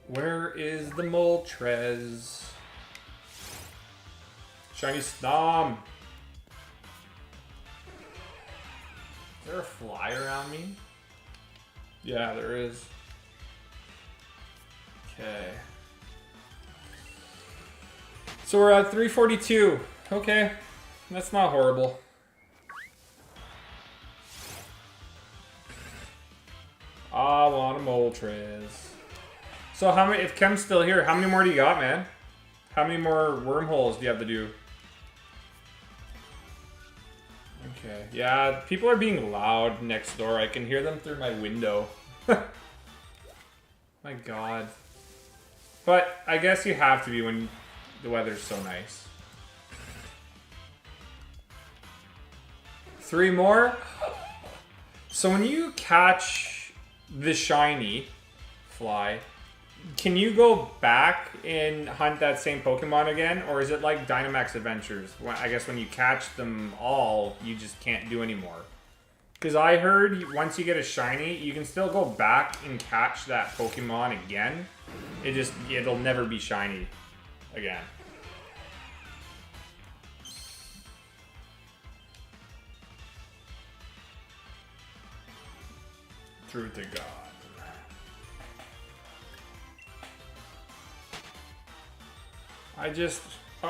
Speaker 1: Where is the Moltres? Shiny Snom. Is there a fly around me? Yeah, there is. Okay. So we're at 342. Okay. That's not horrible. I want a Moltres. So how many, if Kem's still here, how many more do you got, man? How many more wormholes do you have to do? Okay. Yeah, people are being loud next door. I can hear them through my window. My God. But I guess you have to be when the weather's so nice. 3 more? So when you catch the shiny fly, can you go back and hunt that same Pokemon again? Or is it like Dynamax Adventures? I guess when you catch them all, you just can't do anymore. Because I heard once you get a shiny, you can still go back and catch that Pokemon again. It'll never be shiny again. Truth to God.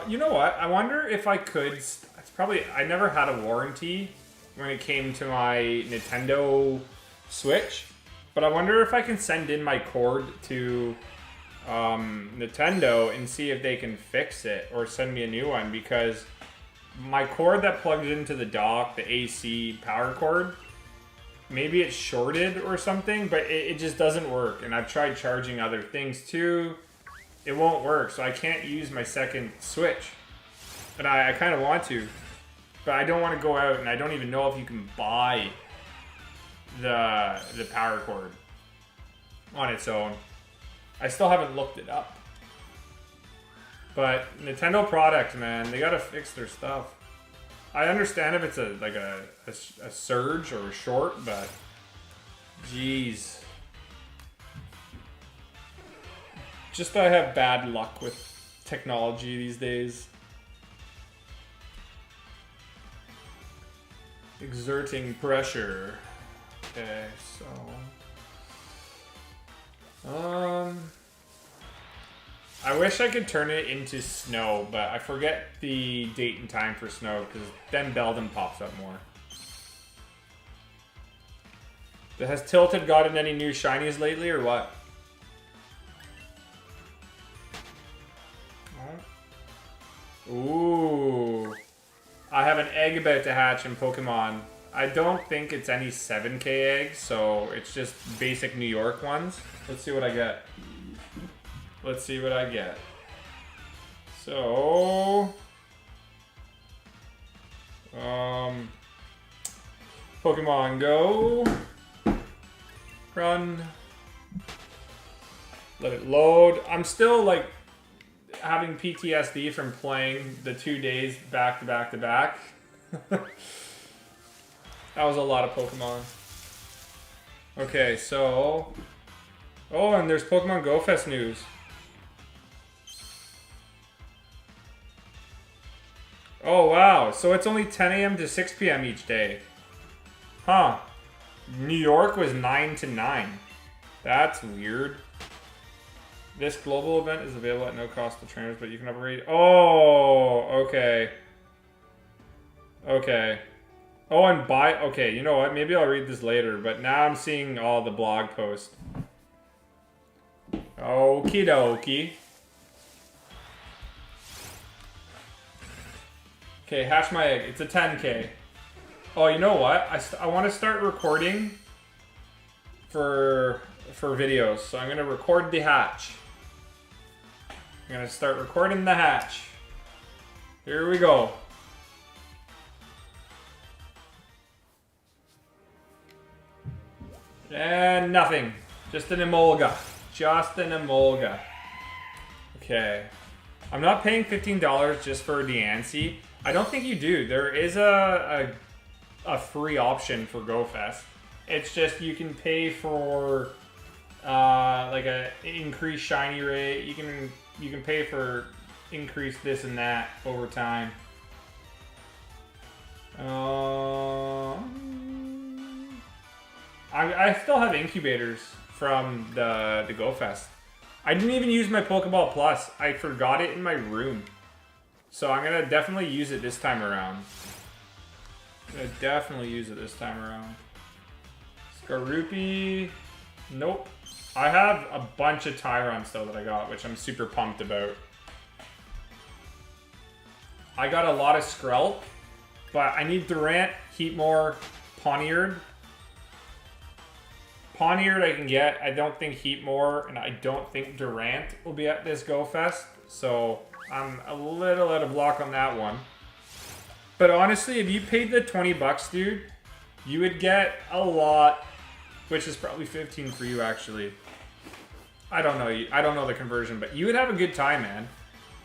Speaker 1: You know what? I wonder if I could, it's probably, I never had a warranty when it came to my Nintendo Switch, but I wonder if I can send in my cord to Nintendo and see if they can fix it or send me a new one, because my cord that plugs into the dock, the AC power cord, maybe it's shorted or something, but it just doesn't work. And I've tried charging other things too. It won't work, so I can't use my second Switch. And I kind of want to, but I don't want to go out, and I don't even know if you can buy the power cord on its own. I still haven't looked it up. But Nintendo products, man, they gotta fix their stuff. I understand if it's a surge or a short, but jeez. Just I have bad luck with technology these days. Exerting pressure. Okay, so I wish I could turn it into snow, but I forget the date and time for snow, because then Beldum pops up more. Has Tilted gotten any new shinies lately, or what? Ooh. I have an egg about to hatch in Pokemon. I don't think it's any 7K eggs, so it's just basic New York ones. Let's see what I get. Let's see what I get. So... Pokemon Go. Run. Let it load. I'm still like having PTSD from playing the 2 days back to back to back. That was a lot of Pokemon. Okay, so... Oh, and there's Pokemon Go Fest news. Oh, wow. So it's only 10 a.m. to 6 p.m. each day. Huh. New York was 9 to 9. That's weird. This global event is available at no cost to trainers, but you can upgrade. Oh, okay. Okay. Oh, and buy... Okay, you know what? Maybe I'll read this later, but now I'm seeing all the blog posts. Okie dokie. Okay, hatch my egg. It's a 10K. Oh, you know what? I want to start recording for videos. So I'm going to record the hatch. I'm going to start recording the hatch. Here we go. And nothing. Just an Emolga. Just an Emolga. Okay. I'm not paying $15 just for Deancey. I don't think you do. There is a free option for GoFest. It's just you can pay for like a increased shiny rate. You can pay for increased this and that over time. I still have incubators from the GoFest. I didn't even use my Pokeball Plus. I forgot it in my room. So I'm going to definitely use it this time around. Skaroopy. Nope. I have a bunch of Tyrants though that I got, which I'm super pumped about. I got a lot of Skrelp, but I need Durant, Heatmore, Pawniard. Pawniard I can get. I don't think Heatmore and I don't think Durant will be at this GoFest. So I'm a little out of luck on that one. But honestly, if you paid the 20 bucks, dude, you would get a lot, which is probably 15 for you actually. I don't know. I don't know the conversion, but you would have a good time, man.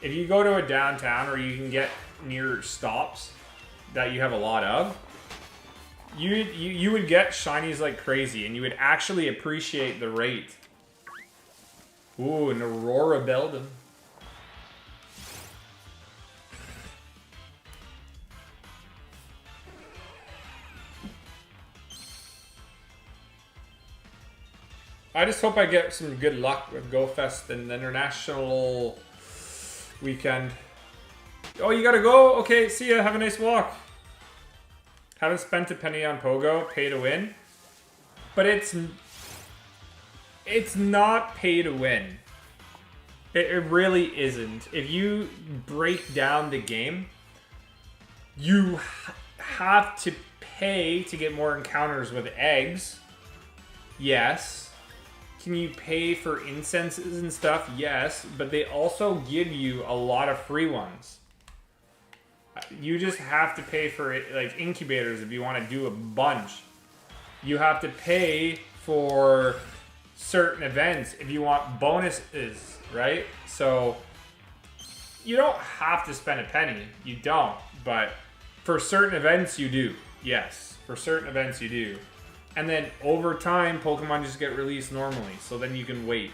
Speaker 1: If you go to a downtown or you can get near stops that you have a lot of, you would get shinies like crazy, and you would actually appreciate the rate. Ooh, an Aurora Beldum. I just hope I get some good luck with GoFest and the international weekend. Oh, you gotta go? Okay, see ya. Have a nice walk. Haven't spent a penny on Pogo. Pay to win. But it's not pay to win. It really isn't. If you break down the game, you have to pay to get more encounters with eggs. Yes. Can you pay for incenses and stuff? Yes, but they also give you a lot of free ones. You just have to pay for it, like incubators if you want to do a bunch. You have to pay for certain events if you want bonuses, right? So you don't have to spend a penny. You don't, but for certain events you do. Yes, for certain events you do. And then over time, Pokemon just get released normally, so then you can wait.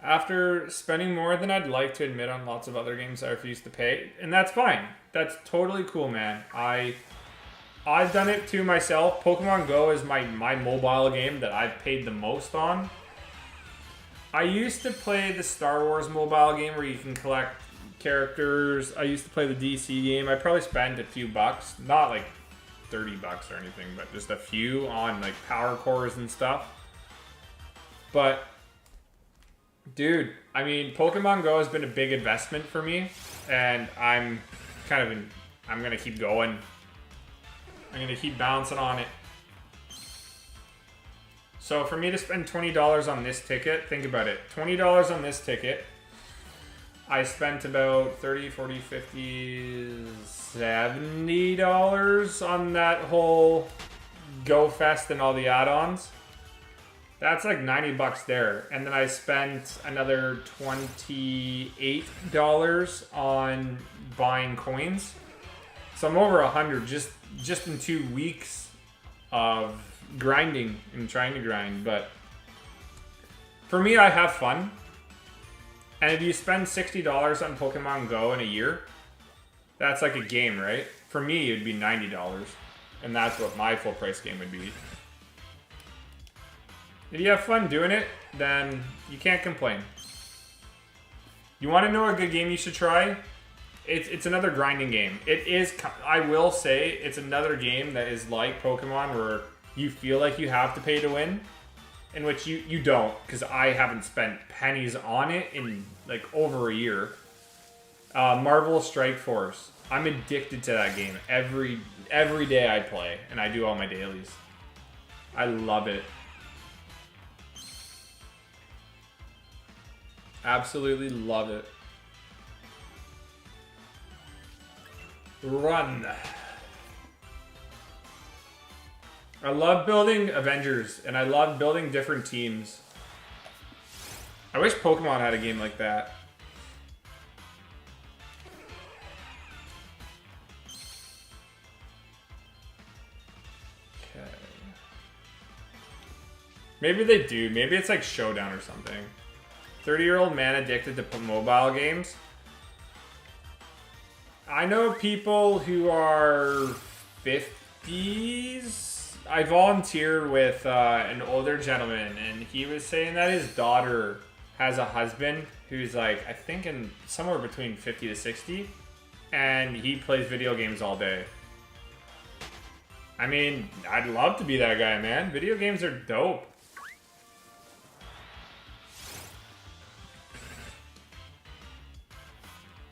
Speaker 1: After spending more than I'd like to admit on lots of other games, I refuse to pay. And that's fine. That's totally cool, man. I've done it too myself. Pokemon Go is my mobile game that I've paid the most on. I used to play the Star Wars mobile game where you can collect characters. I used to play the DC game. I probably spent a few bucks. Not like 30 bucks or anything, but just a few on like power cores and stuff. But dude, I mean, Pokemon Go has been a big investment for me, and I'm gonna keep going. I'm gonna keep bouncing on it. So for me to spend $20 on this ticket, think about it. $20 on this ticket. I spent about $30, $40, $50, $70 on that whole GoFest and all the add-ons. That's like 90 bucks there. And then I spent another $28 on buying coins. So I'm over 100 just in 2 weeks of grinding and trying to grind. But for me, I have fun. And if you spend $60 on Pokemon Go in a year, that's like a game, right? For me, it would be $90. And that's what my full price game would be. If you have fun doing it, then you can't complain. You want to know a good game you should try? It's another grinding game. It is, I will say, it's another game that is like Pokemon where you feel like you have to pay to win. In which you don't, because I haven't spent pennies on it in like over a year. Marvel Strike Force. I'm addicted to that game. Every day I play, and I do all my dailies. I love it. Absolutely love it. Run. I love building Avengers, and I love building different teams. I wish Pokemon had a game like that. Okay. Maybe they do. Maybe it's like Showdown or something. 30-year-old man addicted to mobile games. I know people who are 50s. I volunteer with an older gentleman, and he was saying that his daughter has a husband who's like, I think in somewhere between 50 to 60, and he plays video games all day. I mean, I'd love to be that guy, man. Video games are dope.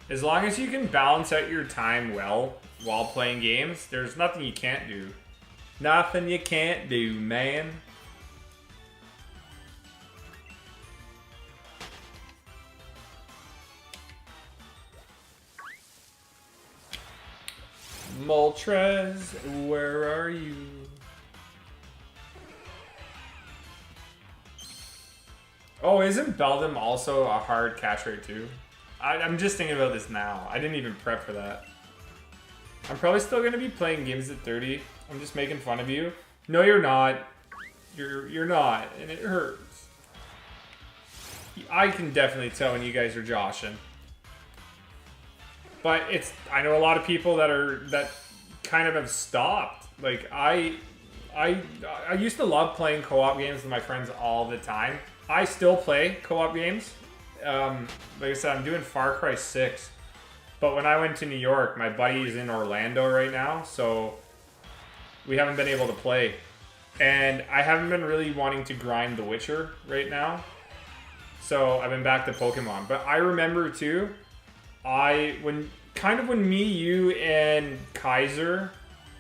Speaker 1: As long as you can balance out your time well while playing games, there's nothing you can't do. Nothing you can't do, man. Moltres, where are you? Oh, isn't Beldum also a hard catch rate too? I'm just thinking about this now. I didn't even prep for that. I'm probably still going to be playing games at 30. I'm just making fun of you. No, you're not. You're not, and it hurts. I can definitely tell when you guys are joshing. But I know a lot of people that kind of have stopped. Like I used to love playing co-op games with my friends all the time. I still play co-op games. Like I said, I'm doing Far Cry 6. But when I went to New York, my buddy is in Orlando right now, so we haven't been able to play. And I haven't been really wanting to grind The Witcher right now. So I've been back to Pokemon. But I remember too, when me, you, and Kaiser,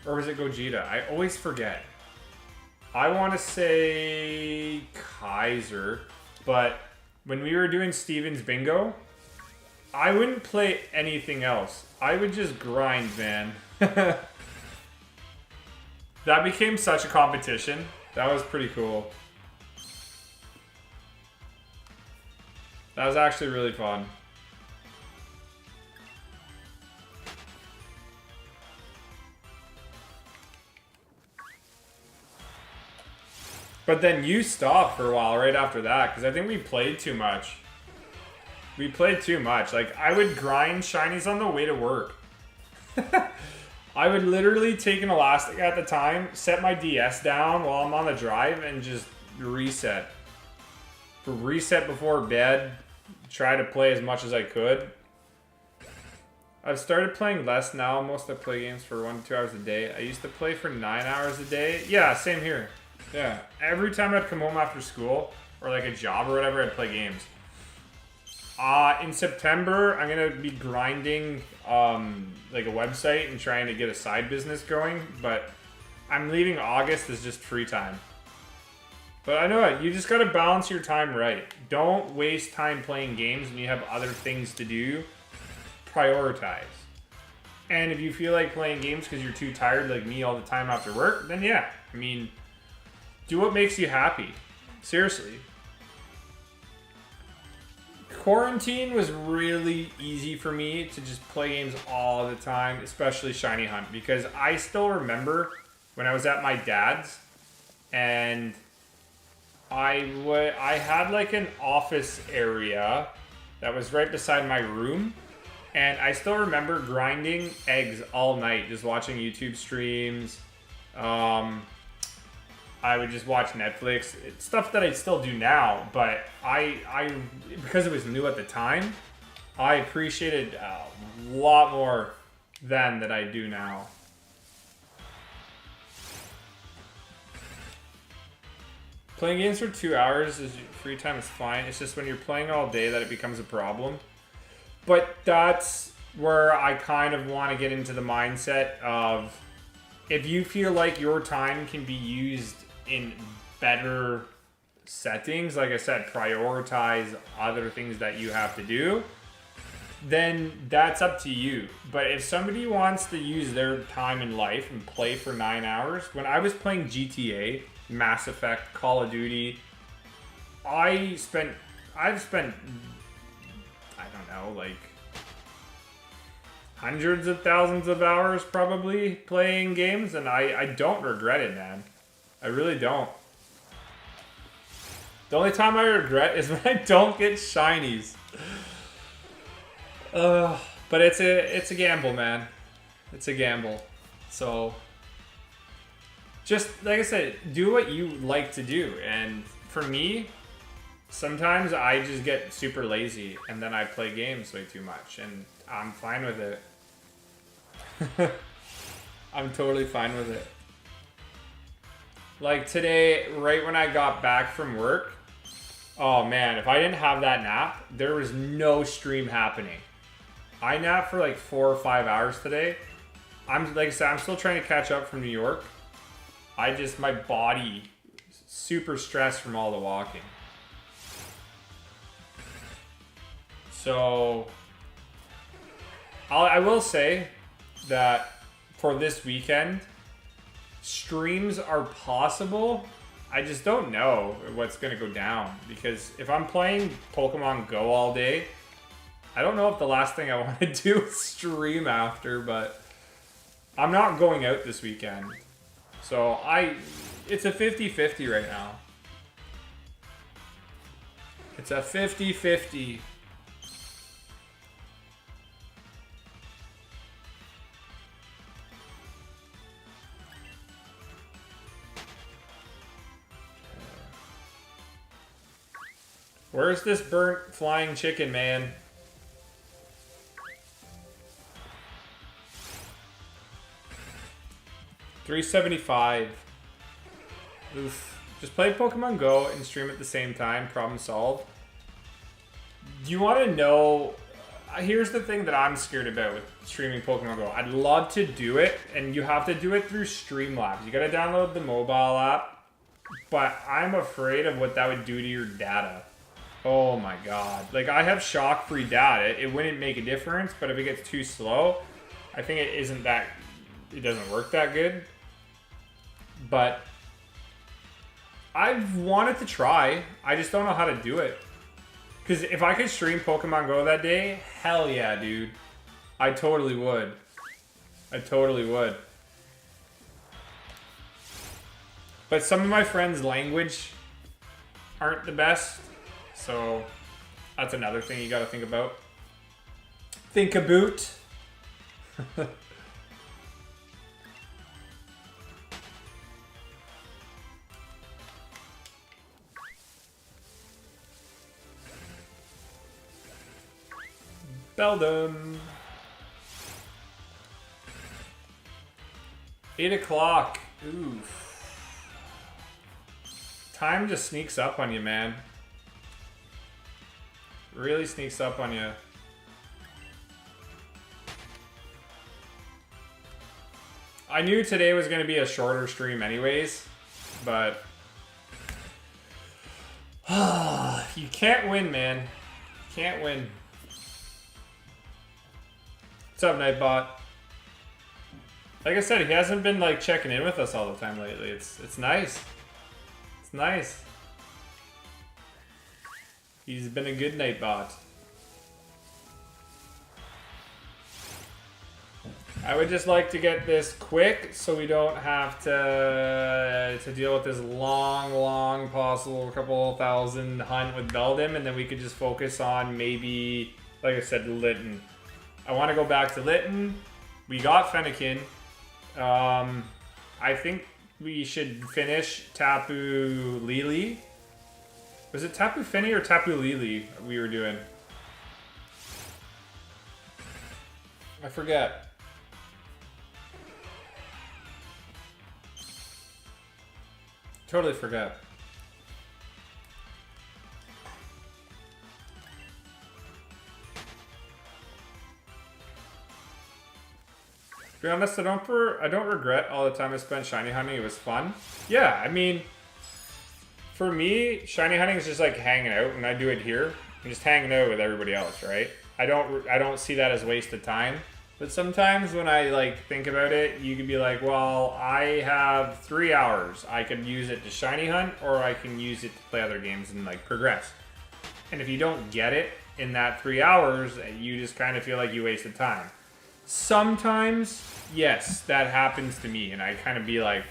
Speaker 1: or was it Gogeta? I always forget. I want to say Kaiser, but when we were doing Steven's Bingo, I wouldn't play anything else. I would just grind, man. That became such a competition. That was pretty cool. That was actually really fun. But then you stopped for a while right after that, because I think we played too much. We played too much. Like, I would grind shinies on the way to work. I would literally take an elastic at the time, set my DS down while I'm on the drive, and just reset. Reset before bed, try to play as much as I could. I've started playing less now. Most I play games for 1 to 2 hours a day. I used to play for 9 hours a day. Yeah, same here. Yeah, every time I'd come home after school, or like a job or whatever, I'd play games. In September, I'm going to be grinding like a website and trying to get a side business going, but I'm leaving August as just free time. But I know you just got to balance your time right. Don't waste time playing games when you have other things to do. Prioritize. And if you feel like playing games because you're too tired like me all the time after work, then yeah, I mean, do what makes you happy. Seriously. Quarantine was really easy for me to just play games all the time, especially Shiny Hunt, because I still remember when I was at my dad's and I had like an office area that was right beside my room, and I still remember grinding eggs all night, just watching YouTube streams. I would just watch Netflix. It's stuff that I still do now, but I because it was new at the time, I appreciated a lot more then than I do now. Playing games for 2 hours is free time is fine. It's just when you're playing all day that it becomes a problem. But that's where I kind of want to get into the mindset of if you feel like your time can be used in better settings, like I said, prioritize other things that you have to do, then that's up to you. But if somebody wants to use their time in life and play for 9 hours, when I was playing GTA, Mass Effect, Call of Duty, I've spent, I don't know, like hundreds of thousands of hours probably playing games, and I don't regret it, man. I really don't. The only time I regret is when I don't get shinies. But it's a gamble, man. It's a gamble. So just like I said, do what you like to do. And for me, sometimes I just get super lazy and then I play games way too much, and I'm fine with it. I'm totally fine with it. Like today, right when I got back from work, oh man, if I didn't have that nap, there was no stream happening. I napped for like 4 or 5 hours today. Like I said, I'm still trying to catch up from New York. My body, super stressed from all the walking. So, I will say that for this weekend, streams are possible. I just don't know what's going to go down, because if I'm playing Pokemon Go all day, I don't know if the last thing I want to do is stream after, but I'm not going out this weekend. So it's a 50-50 right now. It's a 50-50. Where's this burnt flying chicken, man? $3.75. Oof. Just play Pokemon Go and stream at the same time. Problem solved. Do you want to know? Here's the thing that I'm scared about with streaming Pokemon Go. I'd love to do it, and you have to do it through Streamlabs. You gotta download the mobile app, but I'm afraid of what that would do to your data. Oh my god. Like, I have shock-free data. It wouldn't make a difference, but if it gets too slow, I think it doesn't work that good. But I've wanted to try. I just don't know how to do it. Because if I could stream Pokemon Go that day, hell yeah, dude. I totally would. I totally would. But some of my friends' language aren't the best. So that's another thing you gotta think about. Think about. Beldum. 8 o'clock. Oof. Time just sneaks up on you, man. Really sneaks up on you. I knew today was going to be a shorter stream anyways, but you can't win, man. Can't win. What's up, Nightbot? Like I said, he hasn't been like checking in with us all the time lately. It's nice. It's nice. He's been a good night bot. I would just like to get this quick so we don't have to deal with this long, possible couple thousand hunt with Beldum, and then we could just focus on maybe, like I said, Lytton. I want to go back to Lytton. We got Fennekin. I think we should finish Tapu Lili. Was it Tapu Fini or Tapu Lili we were doing? I forget. Totally forget. To be honest, I don't regret all the time I spent shiny hunting. It was fun. Yeah, I mean, for me, shiny hunting is just like hanging out. When I do it here, I'm just hanging out with everybody else, right? I don't see that as waste of time. But sometimes when I like think about it, you could be like, well, I have 3 hours. I could use it to shiny hunt, or I can use it to play other games and like progress. And if you don't get it in that 3 hours, you just kind of feel like you wasted time. Sometimes, yes, that happens to me, and I kind of be like,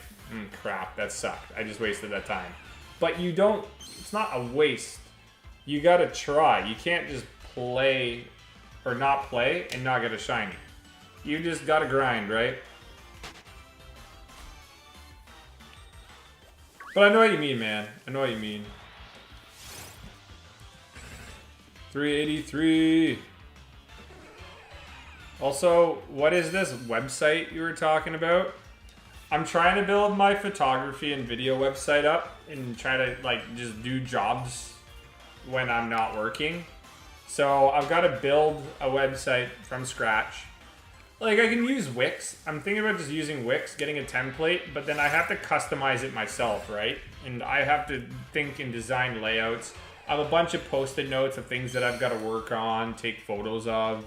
Speaker 1: crap, that sucked. I just wasted that time. But you don't, it's not a waste. You gotta try. You can't just play or not play and not get a shiny. You just gotta grind, right? But I know what you mean, man. I know what you mean. 383. Also, what is this website you were talking about? I'm trying to build my photography and video website up and try to like just do jobs when I'm not working. So I've got to build a website from scratch. Like I can use Wix. I'm thinking about just using Wix, getting a template, but then I have to customize it myself, right? And I have to think and design layouts. I have a bunch of post-it notes of things that I've got to work on, take photos of.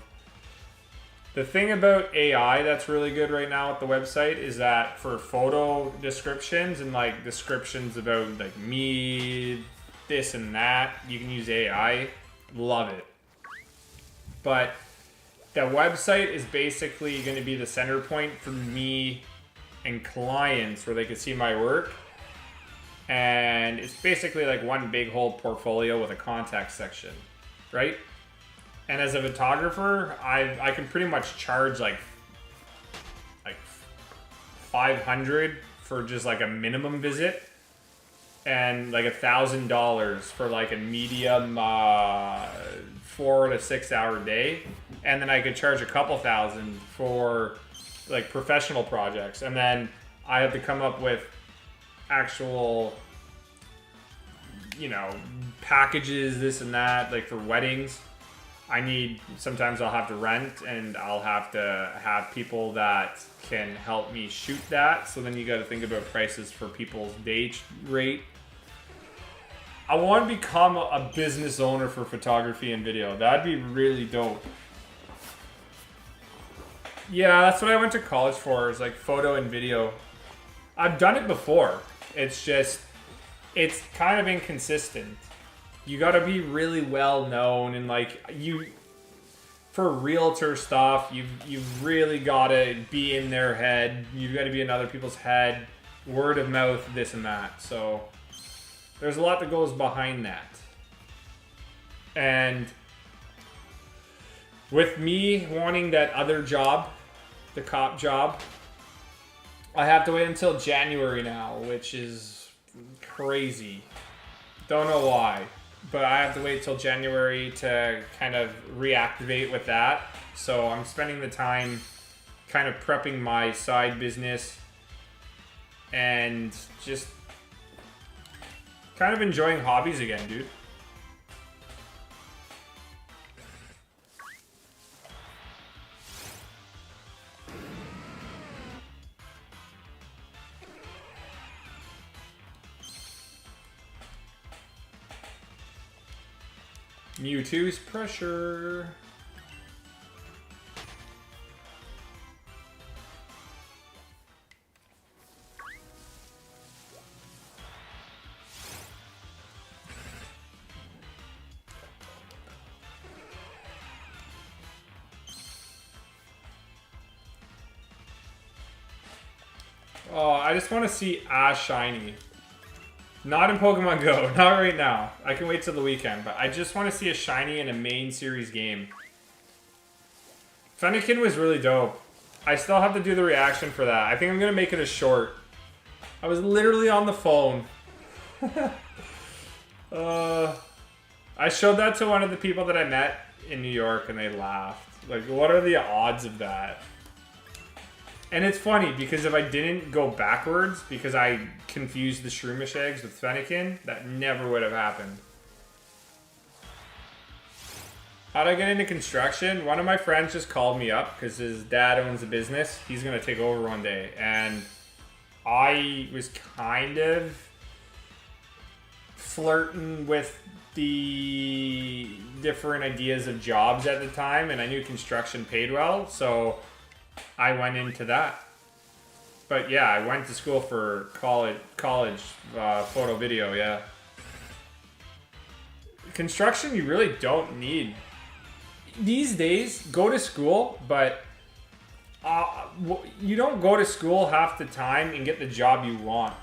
Speaker 1: The thing about AI that's really good right now at the website is that for photo descriptions and like descriptions about like me, this and that, you can use AI. Love it. But the website is basically going to be the center point for me and clients where they can see my work. And it's basically like one big whole portfolio with a contact section, right? And as a photographer, I can pretty much charge like 500 for just like a minimum visit, and like $1,000 for like a medium 4 to 6 hour day, and then I could charge a couple thousand for like professional projects, and then I have to come up with actual, you know, packages, this and that, like for weddings. Sometimes I'll have to rent, and I'll have to have people that can help me shoot that. So then you got to think about prices for people's day rate. I want to become a business owner for photography and video. That'd be really dope. Yeah, that's what I went to college for, is like photo and video. I've done it before. It's just, it's kind of inconsistent. You got to be really well known, and like for realtor stuff, you've really got to be in their head. You've got to be in other people's head, word of mouth, this and that. So there's a lot that goes behind that. And with me wanting that other job, the cop job, I have to wait until January now, which is crazy. Don't know why, but I have to wait till January to kind of reactivate with that. So I'm spending the time kind of prepping my side business and just kind of enjoying hobbies again, dude. Mewtwo's pressure. Oh, I just want to see a shiny. Not in Pokemon Go. Not right now. I can wait till the weekend. But I just want to see a shiny in a main series game. Fennekin was really dope. I still have to do the reaction for that. I think I'm going to make it a short. I was literally on the phone. I showed that to one of the people that I met in New York and they laughed. Like, what are the odds of that? And it's funny because if I didn't go backwards because I confused the Shroomish eggs with Fennekin, that never would have happened. How'd I get into construction? One of my friends just called me up because his dad owns a business. He's going to take over one day. And I was kind of flirting with the different ideas of jobs at the time. And I knew construction paid well. So I went into that. But yeah, I went to school for college photo video, yeah. Construction, you really don't need. These days, go to school, but you don't go to school half the time and get the job you want.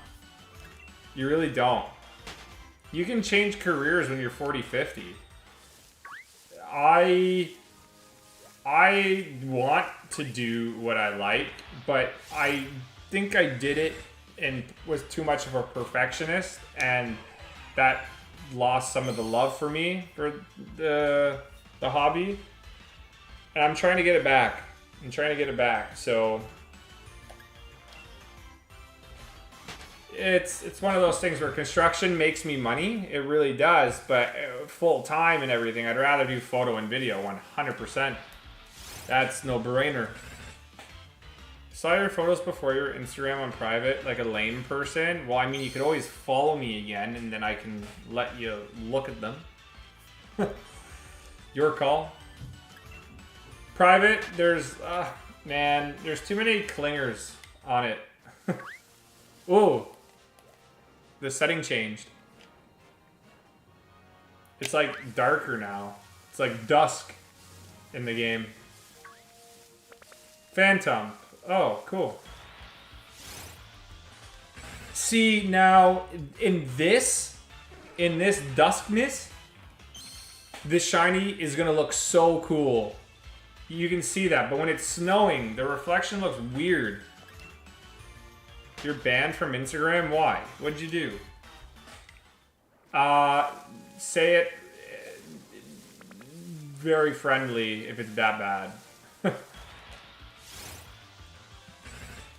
Speaker 1: You really don't. You can change careers when you're 40, 50. I want to do what I like, but I think I did it and was too much of a perfectionist, and that lost some of the love for me for the hobby. And I'm trying to get it back. So it's one of those things where construction makes me money. It really does, but full time and everything, I'd rather do photo and video 100%. That's no brainer. Saw your photos before your Instagram on private, like a lame person. Well, I mean, you could always follow me again, and then I can let you look at them. Your call. Private, there's too many clingers on it. Ooh, the setting changed. It's like darker now. It's like dusk in the game. Phantom. Oh, cool. See, now, in this duskness, this shiny is going to look so cool. You can see that, but when it's snowing, the reflection looks weird. You're banned from Instagram? Why? What'd you do? Say it very friendly if it's that bad.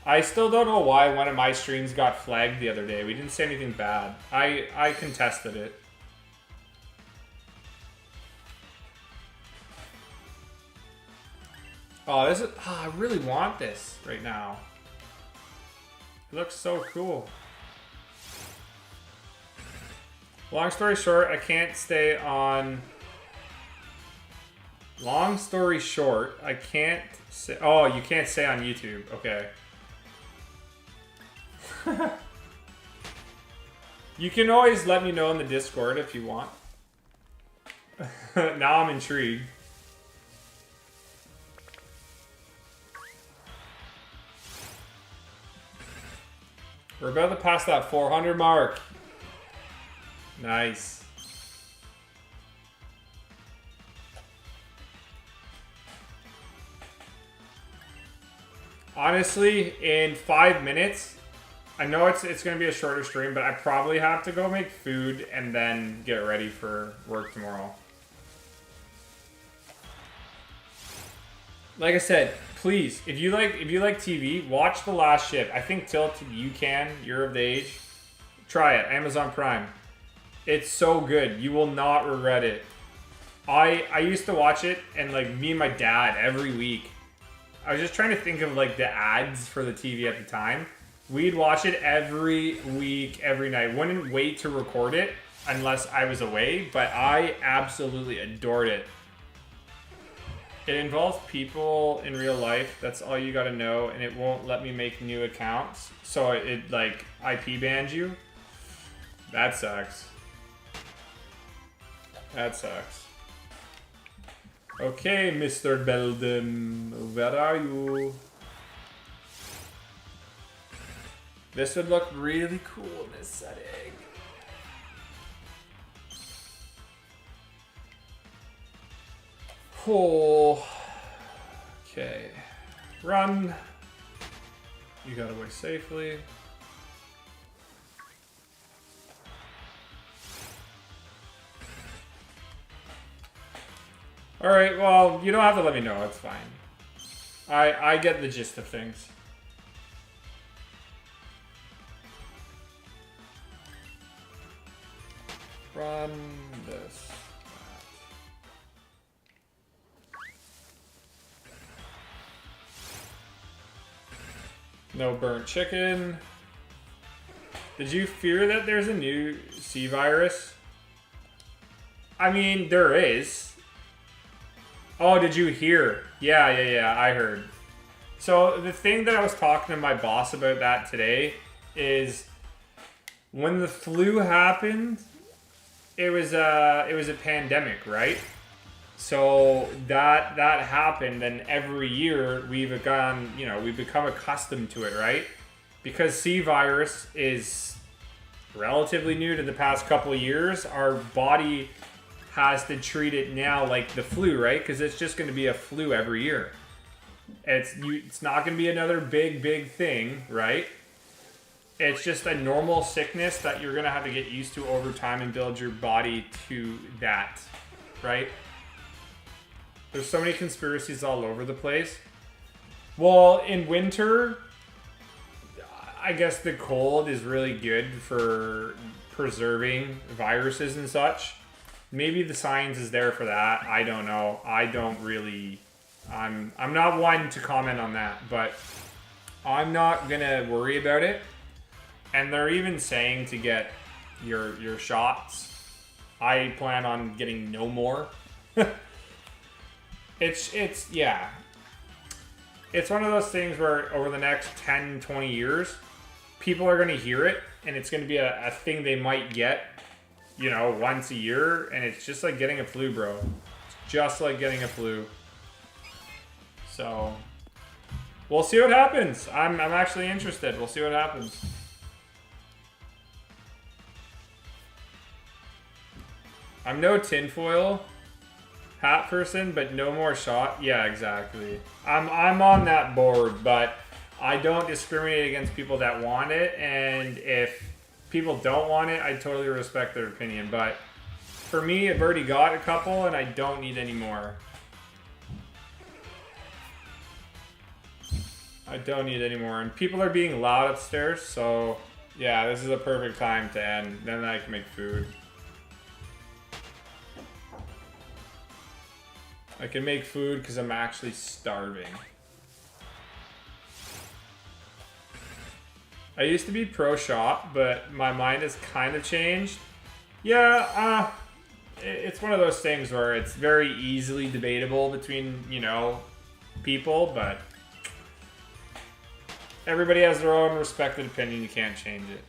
Speaker 1: I still don't know why one of my streams got flagged the other day. We didn't say anything bad. I contested it. Oh, this is... Oh, I really want this right now. It looks so cool. Long story short, I can't stay on... Long story short, I can't say... Oh, you can't say on YouTube. Okay. You can always let me know in the Discord if you want. Now I'm intrigued. We're about to pass that 400 mark. Nice. Honestly, in 5 minutes, I know it's going to be a shorter stream, but I probably have to go make food and then get ready for work tomorrow. Like I said, please, if you like TV, watch The Last Ship. I think Tilt, you can. You're of the age. Try it. Amazon Prime. It's so good. You will not regret it. I used to watch it, and like me and my dad every week. I was just trying to think of like the ads for the TV at the time. We'd watch it every week, every night. Wouldn't wait to record it unless I was away, but I absolutely adored it. It involves people in real life. That's all you gotta know, and it won't let me make new accounts. So it like IP bans you. That sucks. That sucks. Okay, Mr. Beldum, where are you? This would look really cool in this setting. Oh. Okay. Run. You got away safely. Alright, well, you don't have to let me know, it's fine. I get the gist of things. Run this. No burnt chicken. Did you fear that there's a new C virus? I mean, there is. Oh, did you hear? Yeah, I heard. So the thing that I was talking to my boss about that today is when the flu happened, it was a pandemic, right? So that happened, and every year we've become accustomed to it, right? Because C virus is relatively new to the past couple of years, our body has to treat it now like the flu, right? Because it's just going to be a flu every year. It's not going to be another big thing, right? It's just a normal sickness that you're going to have to get used to over time and build your body to that, right? There's so many conspiracies all over the place. Well, in winter, I guess the cold is really good for preserving viruses and such. Maybe the science is there for that. I don't know. I don't really... I'm not one to comment on that, but I'm not gonna worry about it. And they're even saying to get your shots. I plan on getting no more. It's yeah. It's one of those things where over the next 10, 20 years, people are gonna hear it, and it's gonna be a thing they might get, once a year, and it's just like getting a flu, bro. It's just like getting a flu. So, we'll see what happens. I'm actually interested. We'll see what happens. I'm no tinfoil hat person, but no more shot. Yeah, exactly. I'm on that board, but I don't discriminate against people that want it, and if people don't want it, I totally respect their opinion. But for me, I've already got a couple, and I don't need any more. I don't need any more. And people are being loud upstairs, so yeah, this is a perfect time to end. Then I can make food. I can make food because I'm actually starving. I used to be pro shop, but my mind has kind of changed. Yeah, it's one of those things where it's very easily debatable between, people, but everybody has their own respected opinion. You can't change it.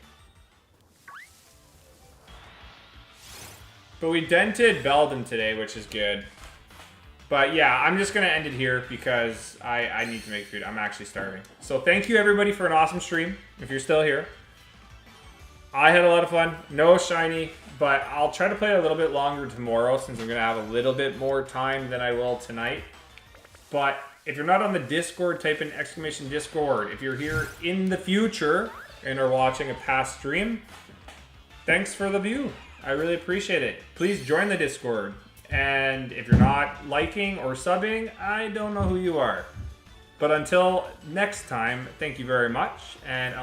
Speaker 1: But we dented Beldum today, which is good. But yeah, I'm just going to end it here because I need to make food. I'm actually starving. So thank you everybody for an awesome stream, if you're still here. I had a lot of fun. No shiny, but I'll try to play a little bit longer tomorrow since I'm going to have a little bit more time than I will tonight. But if you're not on the Discord, type in !Discord. If you're here in the future and are watching a past stream, thanks for the view. I really appreciate it. Please join the Discord. And if you're not liking or subbing, I don't know who you are. But until next time, thank you very much, and